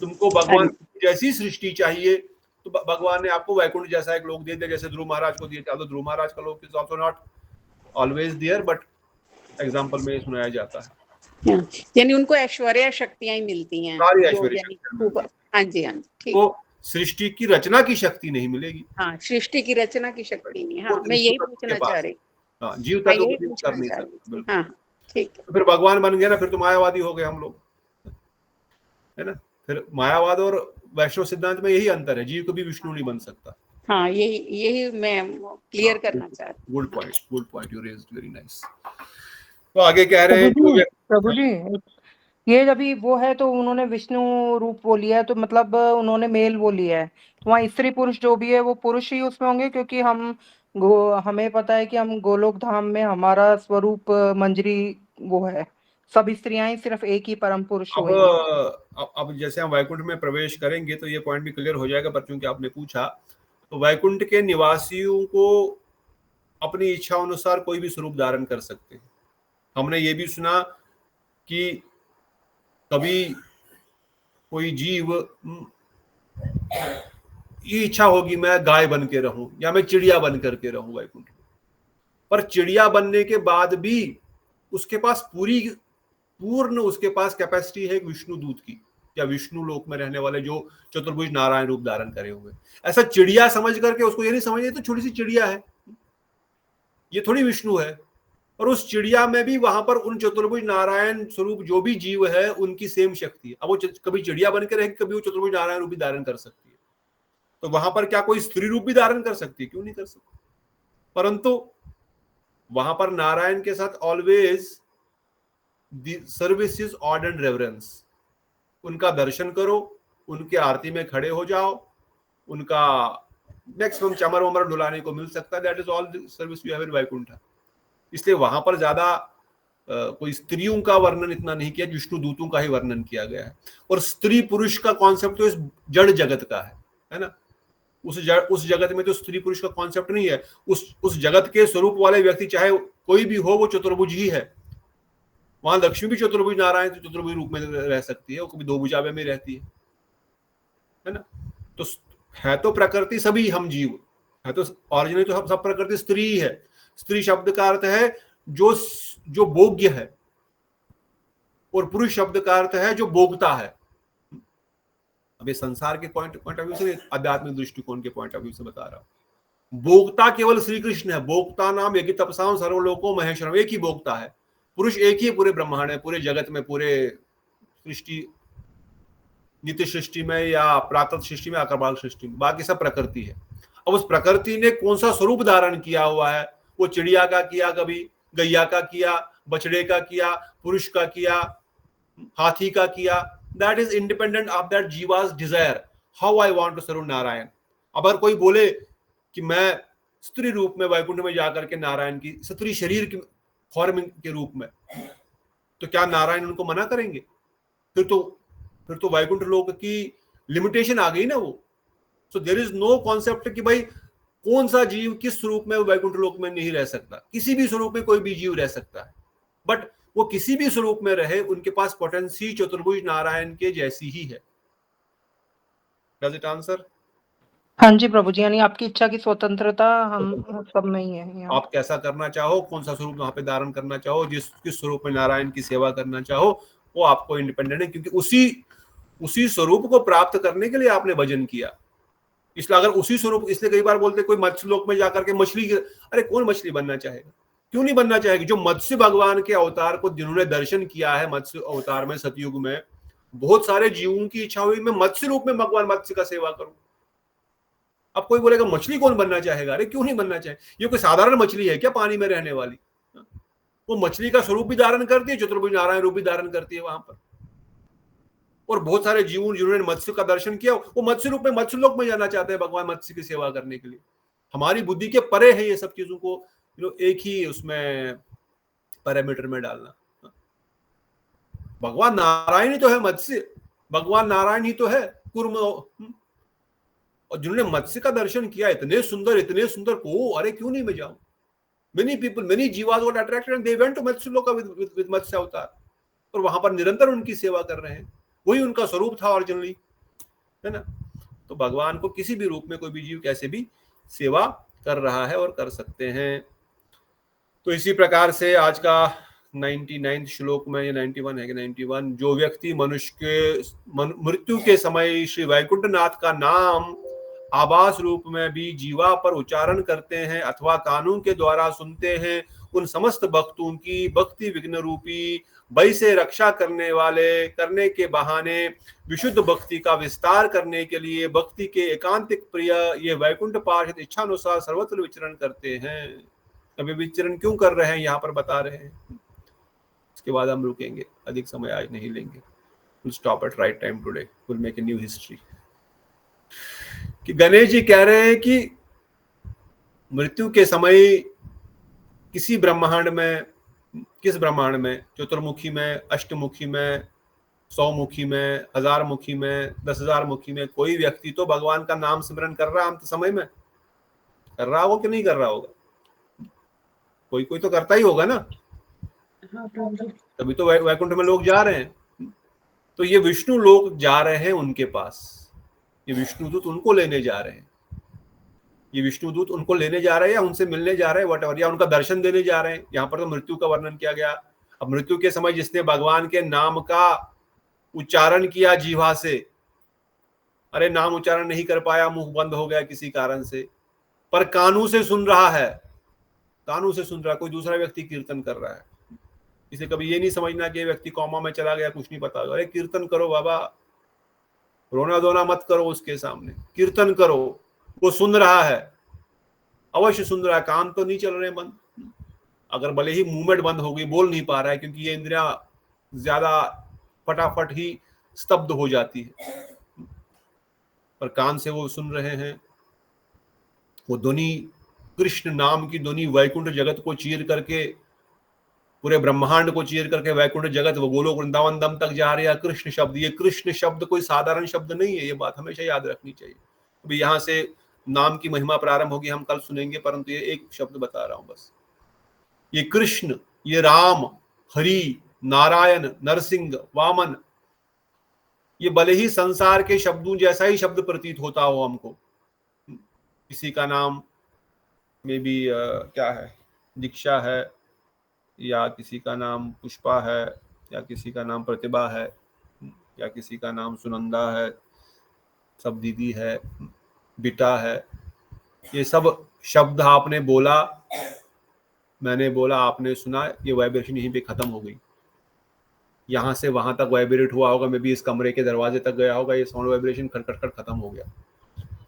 तुमको हाँ भगवान जी, जैसी सृष्टि चाहिए, तो भगवान ने आपको वैकुंठ जैसा एक लोक दे दिया, जैसे ध्रुव महाराज को दिया। तो ध्रुव महाराज का लोक is also not always there, but example में सुनाया जाता है। हाँ। यानी उनको ऐश्वर्य शक्तियां ही मिलती हैं, सारी जो ऐश्वर्य यानी शक्तियां खूब। मिलती हाँ जी, हाँ जी, ठीक। तो सृष्टि की रचना की शक्ति नहीं मिलेगी, हाँ, सृष्टि की रचना की शक्ति नहीं। वो हाँ, तो मैं विष्णु यही तत्व के पूछना चाह पास। रही, हाँ, जीव हाँ तत्व यही को जीव कर पूछना नहीं चाह सकते, रही। बिल्कुल। हाँ, ठीक है। तो फिर भगवान बन गया ना, फिर तो मायावादी हो गए हम लोग, है ना। फिर मायावाद और वैष्णव सिद्धांत में यही अंतर है, जीव कभी विष्णु नहीं बन सकता। हाँ, यही मैं क्लियर करना चाह रही। Good point you raised, very nice. तो आगे कह रहे हैं प्रभु जी ये अभी वो है, तो उन्होंने विष्णु रूप वो लिया है, तो मतलब उन्होंने मेल वो लिया है, तो वहाँ स्त्री पुरुष जो भी है वो पुरुष ही उसमें होंगे, क्योंकि हमें पता है कि हम गोलोक धाम में हमारा स्वरूप मंजरी वो है, सब स्त्रियां ही सिर्फ एक ही परम पुरुष होंगी। अब जैसे हम वैकुंठ में प्रवेश करेंगे तो ये पॉइंट भी क्लियर हो जाएगा, पर चूंकि आपने पूछा, तो वैकुंठ के निवासियों को अपनी इच्छा अनुसार कोई भी स्वरूप धारण कर सकते हैं। हमने ये भी सुना कि कभी कोई जीव ये इच्छा होगी मैं गाय बन के रहूं या मैं चिड़िया बन करके रहूं वैकुंठ में, पर चिड़िया बनने के बाद भी उसके पास पूर्ण उसके पास कैपेसिटी है विष्णु दूत की, या विष्णु लोक में रहने वाले जो चतुर्भुज नारायण रूप धारण करे हुए। ऐसा चिड़िया समझ करके उसको ये नहीं समझिए तो छोटी सी चिड़िया है, ये थोड़ी विष्णु है। और उस चिड़िया में भी वहां पर उन चतुर्भुज नारायण स्वरूप जो भी जीव है उनकी सेम शक्ति है। अब वो कभी चिड़िया बन के रहेगी, कभी वो चतुर्भुज नारायण रूप भी धारण कर सकती है। तो वहां पर क्या कोई स्त्री रूप भी धारण कर सकती है? क्यों नहीं कर सकती। परंतु वहां पर नारायण के साथ always service is odd and reverence. उनका दर्शन करो, उनके आरती में खड़े हो जाओ, उनका मैक्सिमम चमर वमर डुलाने को मिल सकता है। That is all service you have in Vaikuntha. इसलिए वहां पर ज्यादा कोई स्त्रियों का वर्णन इतना नहीं किया, विष्णु दूतों का ही वर्णन किया गया है। और स्त्री पुरुष का कॉन्सेप्ट तो इस जड़ जगत का है ना। उस जगत में तो स्त्री पुरुष का कॉन्सेप्ट नहीं है। उस जगत के स्वरूप वाले व्यक्ति चाहे कोई भी हो, वो चतुर्भुज ही है। वहां लक्ष्मी भी चतुर्भुज नारायण तो चतुर्भुज रूप में रह सकती है, वो कभी दो भुजावे में रहती है ना। तो है तो प्रकृति सभी हम जीव है, तो ऑरिजिनली तो सब प्रकृति स्त्री ही है। स्त्री शब्द का अर्थ है जो भोग्य है, और पुरुष शब्द का अर्थ है जो भोगता है। अब ये संसार के पॉइंट ऑफ व्यू से, आध्यात्मिक दृष्टिकोण के पॉइंट ऑफ व्यू से बता रहा हूं। भोक्ता केवल श्री कृष्ण है। भोक्ता नाम यज्ञ तपसाम सर्वलोकों महेश्वरम, एक ही भोक्ता है। पुरुष एक ही पूरे ब्रह्मांड में, पूरे जगत में, पूरे सृष्टि, नित्य सृष्टि में या प्राकृत सृष्टि में, आकर्षक सृष्टि में, बाकी सब प्रकृति है। अब उस प्रकृति ने कौन सा स्वरूप धारण किया हुआ है, वो चिड़िया का किया, कभी गैया का किया, बछड़े का किया, पुरुष का किया, हाथी का किया, that is independent of that जीवास desire how I want to serve Narayan. अगर कोई बोले कि मैं स्त्री रूप में वैकुंठ में जाकर के नारायण की स्त्री शरीर की फॉर्म के रूप में, तो क्या नारायण उनको मना करेंगे? फिर तो वैकुंठ लोक की लिमिटेशन आ गई ना वो। So there is no concept कि भाई कौन सा जीव किस स्वरूप में वैकुंठ लोक में नहीं रह सकता। किसी भी स्वरूप में कोई भी जीव रह सकता है, बट वो किसी भी स्वरूप में रहे, उनके पास पोटेंसी चतुर्भुज नारायण के जैसी ही है। Does it answer? हाँ जी प्रभु जी, यानी आपकी इच्छा की स्वतंत्रता हम सब में ही है। आप कैसा करना चाहो, कौन सा स्वरूप वहां पे धारण करना चाहो, किस स्वरूप में नारायण की सेवा करना चाहो, वो आपको इंडिपेंडेंट है, क्योंकि उसी स्वरूप को प्राप्त करने के लिए आपने भजन किया। इसलिए अगर उसी स्वरूप, इसलिए कई बार बोलते कोई मत्स्य लोक में जाकर के मछली, अरे कौन मछली बनना चाहेगा? क्यों नहीं बनना चाहेगी? जो मत्स्य भगवान के अवतार को जिन्होंने दर्शन किया है, मत्स्य अवतार में, सतयुग में, बहुत सारे जीवों की इच्छा हुई मैं मत्स्य रूप में भगवान मत्स्य का सेवा करूं। अब कोई बोलेगा मछली कौन बनना चाहेगा? अरे क्यों नहीं बनना चाहे? ये कोई साधारण मछली है क्या पानी में रहने वाली? वो मछली का स्वरूप भी धारण करती है, चतुर्भुज नारायण रूप भी धारण करती है वहां पर। और बहुत सारे जीवों जिन्होंने मत्स्य का दर्शन किया, वो मत्स्य रूप में मत्स्य लोक में जाना चाहते हैं भगवान मत्स्य की सेवा करने के लिए। हमारी बुद्धि के परे है ये सब चीजों को एक ही उसमें पैरामीटर में डालना। भगवान नारायण ही तो है मत्स्य, भगवान नारायण ही तो है कुर्म। और जिन्होंने मत्स्य का दर्शन किया, इतने सुंदर को, अरे क्यों नहीं मैं जाऊं? Many people, many जीवास got attracted and they went to मत्स्यलोका with मत्स्य अवतार, और वहां पर निरंतर उनकी सेवा कर रहे हैं। वही उनका स्वरूप था ओरिजिनली, है ना। तो भगवान को किसी भी रूप में कोई भी जीव कैसे भी सेवा कर रहा है और कर सकते हैं। तो इसी प्रकार से आज का 99 श्लोक में, ये 91 है कि 91, जो व्यक्ति मनुष्य के मृत्यु के समय श्री वैकुंठ नाथ का नाम आभास रूप में भी जीवा पर उच्चारण करते हैं अथवा कानों के द्वारा सुनते हैं, उन समस्त भक्तों की भक्ति विघ्न रूपी भय से रक्षा करने के बहाने विशुद्ध भक्ति का विस्तार करने के लिए भक्ति के एकांतिक प्रिय ये वैकुंठ पार्षद इच्छानुसार सर्वत्र विचरण करते हैं। अभी विचरण क्यों कर रहे हैं यहाँ पर बता रहे हैं। इसके बाद हम रुकेंगे, अधिक समय आज नहीं लेंगे। We'll stop at right time today. We'll make a new history. कि गणेश जी कह रहे हैं कि मृत्यु के समय किसी ब्रह्मांड में, किस ब्रह्मांड में, चतुर्मुखी में, अष्टमुखी में, 100 में, 1000 मुखी में, 10,000 मुखी में, कोई व्यक्ति तो भगवान का नाम स्मरण कर रहा है अंत समय में। कर रहा होगा कि नहीं कर रहा होगा? कोई तो करता ही होगा ना, तभी तो वैकुंठ में लोग जा रहे हैं। तो ये विष्णु लोग जा रहे हैं उनके पास, ये विष्णुदूत उनको लेने जा रहे हैं, ये विष्णुदूत उनको लेने जा रहे हैं या उनसे मिलने जा रहे हैं, वटएवर, या उनका दर्शन देने जा रहे हैं। यहाँ पर तो मृत्यु का वर्णन किया गया। अब मृत्यु के समय जिसने भगवान के नाम का उच्चारण किया जीवा से, अरे नाम उच्चारण नहीं कर पाया, मुंह बंद हो गया किसी कारण से, पर कानों से सुन रहा है, कानों से सुन रहा है, कोई दूसरा व्यक्ति कीर्तन कर रहा है। इसे कभी ये नहीं समझना कि ये व्यक्ति कौमा में चला गया, कुछ नहीं पता। अरे कीर्तन करो बाबा, रोना धोना मत करो उसके सामने, कीर्तन करो। वो सुन रहा है, अवश्य सुन रहा है, कान तो नहीं चल रहे बंद। अगर भले ही मूवमेंट बंद हो गई, बोल नहीं पा रहा है, क्योंकि ये इंद्रियां ज्यादा फटाफट ही स्तब्ध हो जाती है, पर कान से वो सुन रहे हैं। वो ध्वनि, कृष्ण नाम की ध्वनि वैकुंठ जगत को चीर करके, पूरे ब्रह्मांड को चीर करके वैकुंठ जगत, वो गोलोक वृंदावन दम तक जा रही है। कृष्ण शब्द, ये कृष्ण शब्द कोई साधारण शब्द नहीं है, ये बात हमेशा याद रखनी चाहिए। अभी यहाँ से नाम की महिमा प्रारंभ होगी, हम कल सुनेंगे, परंतु ये एक शब्द बता रहा हूं बस। ये कृष्ण, ये राम, हरि, नारायण, नरसिंह, वामन, ये भले ही संसार के शब्दों जैसा ही शब्द प्रतीत होता हो हमको। किसी का नाम में भी क्या है, दीक्षा है, या किसी का नाम पुष्पा है, या किसी का नाम प्रतिभा है, या किसी का नाम सुनंदा है, सब दीदी है, बेटा है। ये सब शब्द आपने बोला, मैंने बोला, आपने सुना, ये वाइब्रेशन यहीं पे खत्म हो गई। यहाँ से वहां तक वाइब्रेट हुआ होगा, मैं भी इस कमरे के दरवाजे तक गया होगा, ये साउंड वाइब्रेशन खटखट खट खत्म हो गया।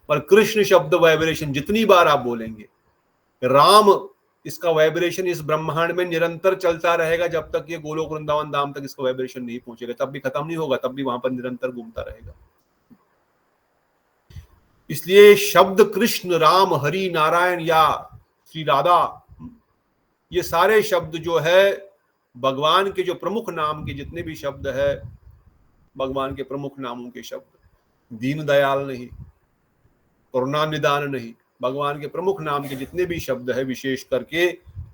पर कृष्ण शब्द वाइब्रेशन जितनी बार आप बोलेंगे, राम, इसका वाइब्रेशन इस ब्रह्मांड में निरंतर चलता रहेगा जब तक ये गोलोक वृंदावन धाम तक इसका वाइब्रेशन नहीं पहुंचेगा, तब भी खत्म नहीं होगा, तब भी वहां पर निरंतर घूमता रहेगा। इसलिए शब्द कृष्ण, राम, हरि, नारायण या श्री राधा, ये सारे शब्द जो है भगवान के जो प्रमुख नाम के जितने भी शब्द है, भगवान के प्रमुख नामों के शब्द, दीन दयाल नहीं, करुणा निदान नहीं, भगवान के प्रमुख नाम के जितने भी शब्द है, विशेष करके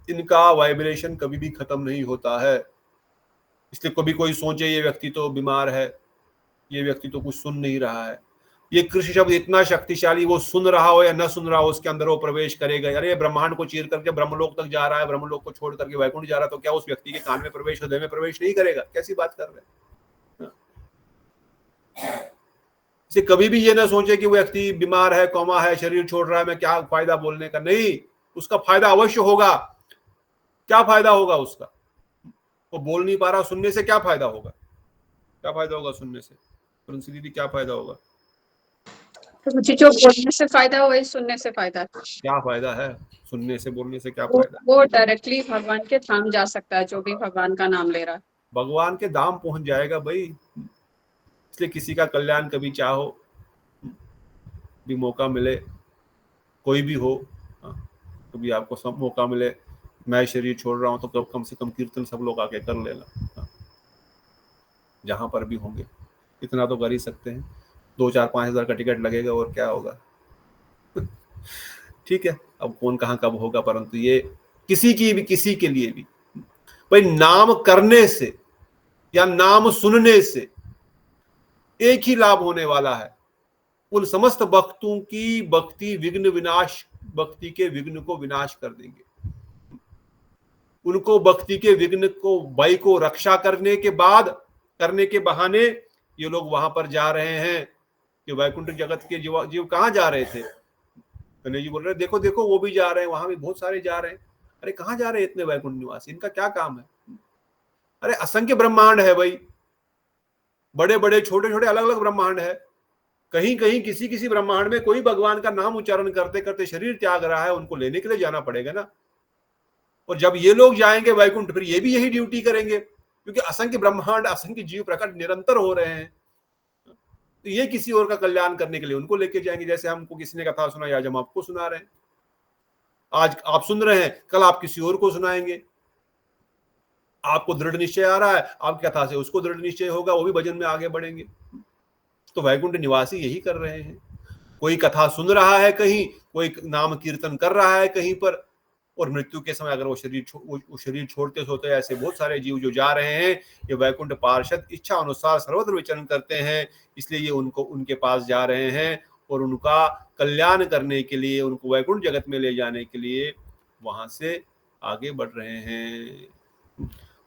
इनका वाइब्रेशन कभी भी खत्म नहीं होता है। इसलिए कभी कोई सोचे ये व्यक्ति तो बीमार है, ये व्यक्ति तो कुछ सुन नहीं रहा है, ये कृष्ण शब्द इतना शक्तिशाली, वो सुन रहा हो या न सुन रहा हो, उसके अंदर वो प्रवेश करेगा। अरे ब्रह्मांड को चीर करके ब्रह्मलोक तक जा रहा है, ब्रह्मलोक को छोड़ करके वैकुंठ जा रहा है, तो क्या उस व्यक्ति के कान में प्रवेश, हृदय में प्रवेश नहीं करेगा? कैसी बात कर रहे हैं? इसे कभी भी ये ना सोचे कि वो व्यक्ति बीमार है, कोमा है, शरीर छोड़ रहा है, मैं क्या फायदा बोलने का। नहीं, उसका फायदा अवश्य होगा। क्या फायदा होगा उसका? वो बोल नहीं पा रहा, सुनने से क्या फायदा होगा? क्या फायदा होगा सुनने से? तुलसी दीदी, क्या फायदा होगा? तो मुझे जो बोलने से फायदा हो, वही सुनने से फायदा है। क्या फायदा है सुनने से, बोलने से क्या फायदा? वो डायरेक्टली भगवान के धाम जा सकता है, जो भी भगवान का नाम ले रहा है, भगवान के धाम पहुंच जाएगा भाई। इसलिए किसी का कल्याण कभी चाहो भी, मौका मिले, कोई भी हो, कभी आपको सब मौका मिले, मैं शरीर छोड़ रहा हूं तो कम से कम कीर्तन सब लोग आके कर लेना, जहां पर भी होंगे। इतना तो कर ही सकते हैं, 2-4-5 हज़ार का टिकट लगेगा, और क्या होगा। ठीक है, अब कौन कहाँ कब होगा, परंतु ये किसी के लिए भी भाई, नाम करने से या नाम सुनने से एक ही लाभ होने वाला है, उन समस्त भक्तों की भक्ति विघ्न विनाश, भक्ति के विघ्न को विनाश कर देंगे। उनको भक्ति के विघ्न को, भय को रक्षा करने के बाद, करने के बहाने ये लोग वहां पर जा रहे हैं कि वैकुंठ जगत के जीव कहाँ जा रहे थे? गणेश जी बोल रहे देखो देखो वो भी जा रहे हैं, वहां भी बहुत सारे जा रहे हैं। अरे कहाँ जा रहे हैं इतने वैकुंठ निवासी, इनका क्या काम है? अरे असंख्य ब्रह्मांड है भाई, बड़े बड़े छोटे छोटे अलग अलग ब्रह्मांड है। कहीं कहीं किसी ब्रह्मांड में कोई भगवान का नाम उच्चारण करते करते शरीर त्याग रहा है, उनको लेने के लिए जाना पड़ेगा ना। और जब ये लोग जाएंगे वैकुंठ, फिर ये भी यही ड्यूटी करेंगे, क्योंकि असंख्य ब्रह्मांड, असंख्य जीव प्रकट निरंतर हो रहे हैं। तो ये किसी और का कल्याण करने के लिए उनको लेके जाएंगे। जैसे हमको किसी ने कथा सुनाई, आज हम आपको सुना रहे हैं, आज आप सुन रहे हैं, कल आप किसी और को सुनाएंगे। आपको दृढ़ निश्चय आ रहा है, आपकी कथा से उसको दृढ़ निश्चय होगा, वो भी भजन में आगे बढ़ेंगे। तो वैकुंठ निवासी यही कर रहे हैं। कोई कथा सुन रहा है कहीं, कोई नाम कीर्तन कर रहा है कहीं पर, और मृत्यु के समय अगर वो शरीर छोड़ते सोते, ऐसे बहुत सारे जीव जो जा रहे हैं, ये वैकुंठ पार्षद इच्छा अनुसार सर्वत्र विचरण करते हैं। इसलिए ये उनको उनके पास जा रहे हैं और उनका कल्याण करने के लिए, उनको वैकुंठ जगत में ले जाने के लिए वहां से आगे बढ़ रहे हैं।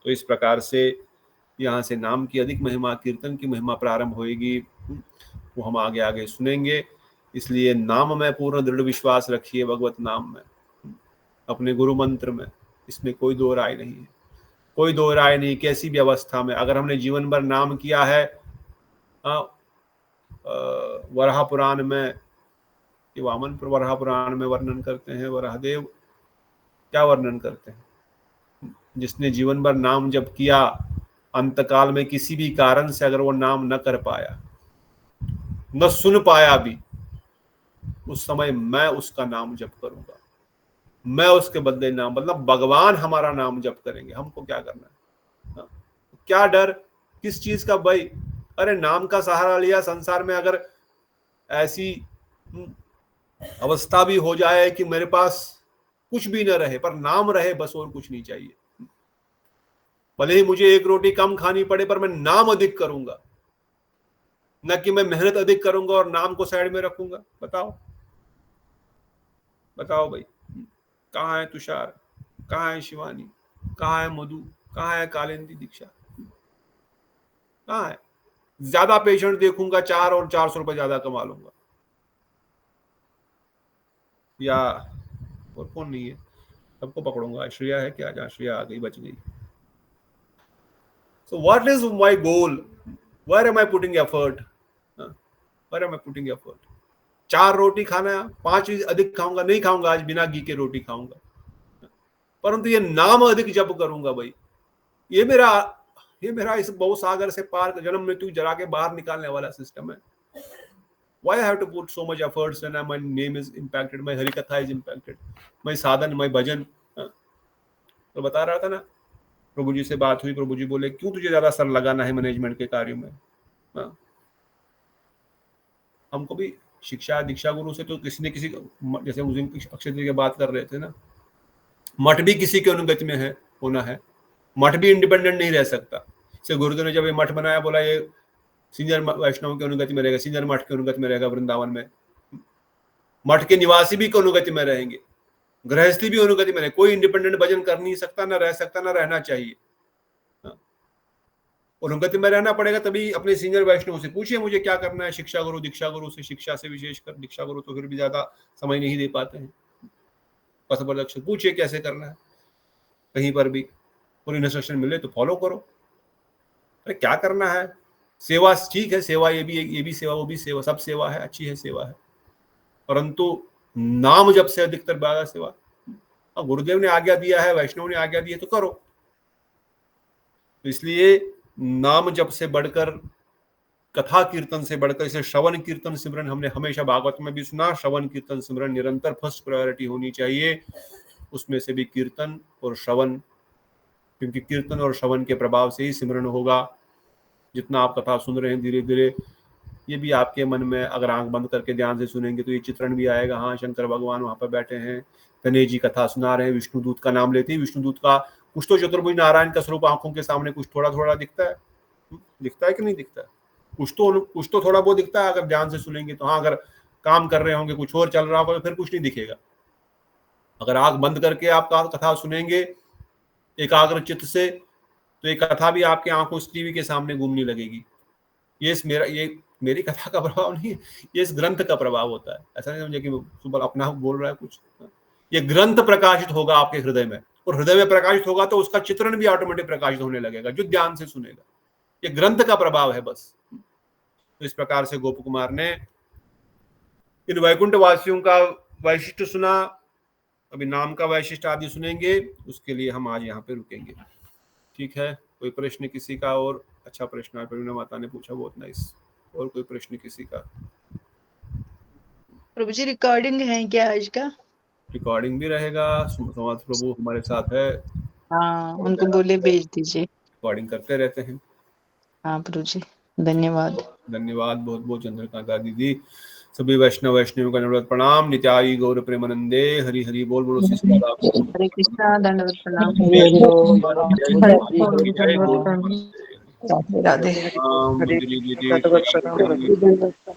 तो इस प्रकार से यहाँ से नाम की अधिक महिमा, कीर्तन की महिमा प्रारंभ होगी, वो हम आगे आगे सुनेंगे। इसलिए नाम में पूर्ण दृढ़ विश्वास रखिए, भगवत नाम में, अपने गुरु मंत्र में, इसमें कोई दो राय नहीं है, कोई दो राय नहीं। कैसी भी अवस्था में अगर हमने जीवन भर नाम किया है, वराह पुराण में, वामन वराह पुराण में वर्णन करते हैं, वराहदेव क्या वर्णन करते हैं, जिसने जीवन भर नाम जप किया, अंतकाल में किसी भी कारण से अगर वो नाम न कर पाया, न सुन पाया भी, उस समय मैं उसका नाम जप करूंगा, मैं उसके बदले नाम, मतलब भगवान हमारा नाम जप करेंगे। हमको क्या करना है? क्या डर, किस चीज का भय? अरे नाम का सहारा लिया, संसार में अगर ऐसी अवस्था भी हो जाए कि मेरे पास कुछ भी न रहे पर नाम रहे, बस और कुछ नहीं चाहिए। भले ही मुझे एक रोटी कम खानी पड़े, पर मैं नाम अधिक करूंगा, न कि मैं मेहनत अधिक करूंगा और नाम को साइड में रखूंगा। बताओ बताओ भाई, कहाँ है तुषार, कहाँ है शिवानी, कहाँ है मधु, कहाँ है कालिंदी दीक्षा, कहाँ है? ज्यादा पेशेंट देखूंगा, 4 और 400 रुपए ज्यादा कमा लूंगा, या और कौन नहीं है? सबको पकड़ूंगा। श्रेया है क्या? जहाँ श्रेया आ गई, बच गई। So what is my goal? Where am I putting effort? Where am I putting effort? 4 रोटी खाना, 5 अधिक खाऊंगा, नहीं खाऊंगा आज, बिना घी के रोटी खाऊंगा, परंतु ये नाम अधिक जप करूंगा भाई। ये मेरा इस बहुसागर से पार जन्म मृत्यु जरा के बाहर निकालने वाला सिस्टम है। Why I have to put so much efforts when my name is impacted, my Hari कथा is impacted, my साधन, my भजन। तो बता रहा था ना, प्रभु जी से बात हुई, प्रभु जी बोले क्यों तुझे ज्यादा सर लगाना है मैनेजमेंट के कार्यों में। हमको भी शिक्षा दीक्षा गुरु से तो किसी न किसी, जैसे उस दिन अक्षय जी की बात कर रहे थे ना, मठ भी किसी के अनुगति में है, होना है। मठ भी इंडिपेंडेंट नहीं रह सकता। से गुरुदेव ने जब ये मठ बनाया, बोला ये सीनियर वैष्णव के अनुगति में रहेगा, सीनियर मठ के अनुगति में रहेगा वृंदावन में। मठ के निवासी भी अनुगति में रहेंगे, गृहस्थी भी अनुगति में रहे। कोई इंडिपेंडेंट भजन कर नहीं सकता, ना रह सकता, ना रहना चाहिए। अनुगति में रहना पड़ेगा। तभी अपने सीनियर वैष्णव से पूछिए मुझे क्या करना है, शिक्षा गुरु दीक्षा गुरु से, शिक्षा से विशेषकर दीक्षा गुरु तो फिर भी ज्यादा समय नहीं दे पाते हैं। पथप्रदर्शक से पूछिए कैसे करना है, कहीं पर भी कोई इंस्ट्रक्शन मिले तो फॉलो करो। अरे क्या करना है, सेवा ठीक है, सेवा ये भी सेवा, वो भी सेवा, सब सेवा है, अच्छी है सेवा है, परंतु नाम जब से अधिकतर बागा सेवा। गुरुदेव ने आज्ञा दिया है, वैष्णव ने आज्ञा दी है तो करो। तो इसलिए नाम जप से बढ़कर, कथा कीर्तन से बढ़कर, इसे श्रवण कीर्तन सिमरन, हमने हमेशा भागवत में भी सुना, श्रवण कीर्तन सिमरन निरंतर फर्स्ट प्रायोरिटी होनी चाहिए। उसमें से भी कीर्तन और श्रवण, क्योंकि कीर्तन और श्रवण के प्रभाव से ही सिमरन होगा। जितना आप कथा सुन रहे हैं धीरे धीरे ये भी आपके मन में, अगर आंख बंद करके ध्यान से सुनेंगे तो ये चित्रण भी आएगा। हाँ, शंकर भगवान वहां पर बैठे हैं, गणेश जी कथा सुना रहे हैं, विष्णुदूत का नाम लेते हैं। विष्णुदूत का कुछ तो चतुर्भुज नारायण का स्वरूप आंखों के सामने कुछ थोड़ा थोड़ा दिखता है, दिखता है कि नहीं दिखता है? कुछ तो थोड़ा बहुत दिखता है अगर ध्यान से सुनेंगे तो। हाँ, अगर काम कर रहे होंगे, कुछ और चल रहा होगा तो फिर कुछ नहीं दिखेगा। अगर आंख बंद करके आप कथा सुनेंगे एकाग्र चित्त से, तो ये कथा भी आपके आंखों टीवी के सामने घूमने लगेगी। ये मेरी कथा का प्रभाव नहीं है, ये इस ग्रंथ का प्रभाव होता है। ऐसा नहीं समझे कि सुबह अपना बोल रहा है कुछ। ये ग्रंथ प्रकाशित होगा आपके हृदय में, और हृदय में प्रकाशित होगा तो उसका चित्रण भी ऑटोमेटिक प्रकाशित होने लगेगा, जो ध्यान से सुनेगा। ये ग्रंथ का प्रभाव है बस। तो इस प्रकार से गोप कुमार ने इन वैकुंठ वासियों का वैशिष्ट सुना। अभी नाम का वैशिष्ट आदि सुनेंगे, उसके लिए हम आज यहाँ पे रुकेंगे। ठीक है, कोई प्रश्न किसी का? और अच्छा प्रश्न है, प्रवीणा माता ने पूछा, बहुत नाइस। और कोई प्रश्न किसी का? प्रभु जी रिकॉर्डिंग है क्या आज का? रिकॉर्डिंग भी रहेगा। समाज प्रभु हमारे साथ है। हाँ, उनको बोले भेज दीजिए। रिकॉर्डिंग करते रहते हैं। हाँ प्रभु जी, धन्यवाद। धन्यवाद बहुत बहुत चंद्रकांता दीदी। सभी वैष्णव वैष्णव का दंडवत प्रणाम। नित्याई गौर प्रेमानंदे, हरि हरि बोल बोलो। हरे कृष्णा, दंडवत प्रणाम। राधे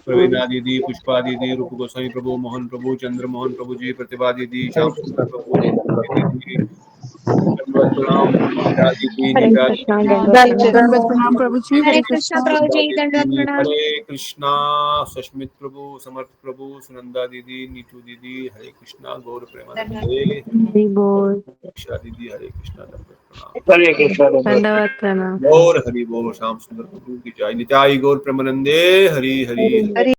प्रवीणा दीदी, पुष्पा दीदी, रूप गोस्वामी प्रभु, मोहन प्रभु, चंद्र मोहन प्रभु जी, प्रतिभा दीदी, श्याम सुंदर प्रभु, दंडवत प्रणाम प्रभु जी। हरे कृष्णा प्रभु जी, दंडवत प्रणाम। हरे कृष्णा सस्मित प्रभु, समर्थ प्रभु, सुनंदा दीदी, नीतू दीदी, हरे कृष्णा गौर प्रेमानंदे, दीक्षा दीदी, हरे कृष्णा दंडवत प्रणाम। हरे कृष्णा दंडवत प्रणाम। और हरि बोल। श्याम सुंदर प्रभु की जय। नित्याई गौर प्रेमानंदे, हरि हरि।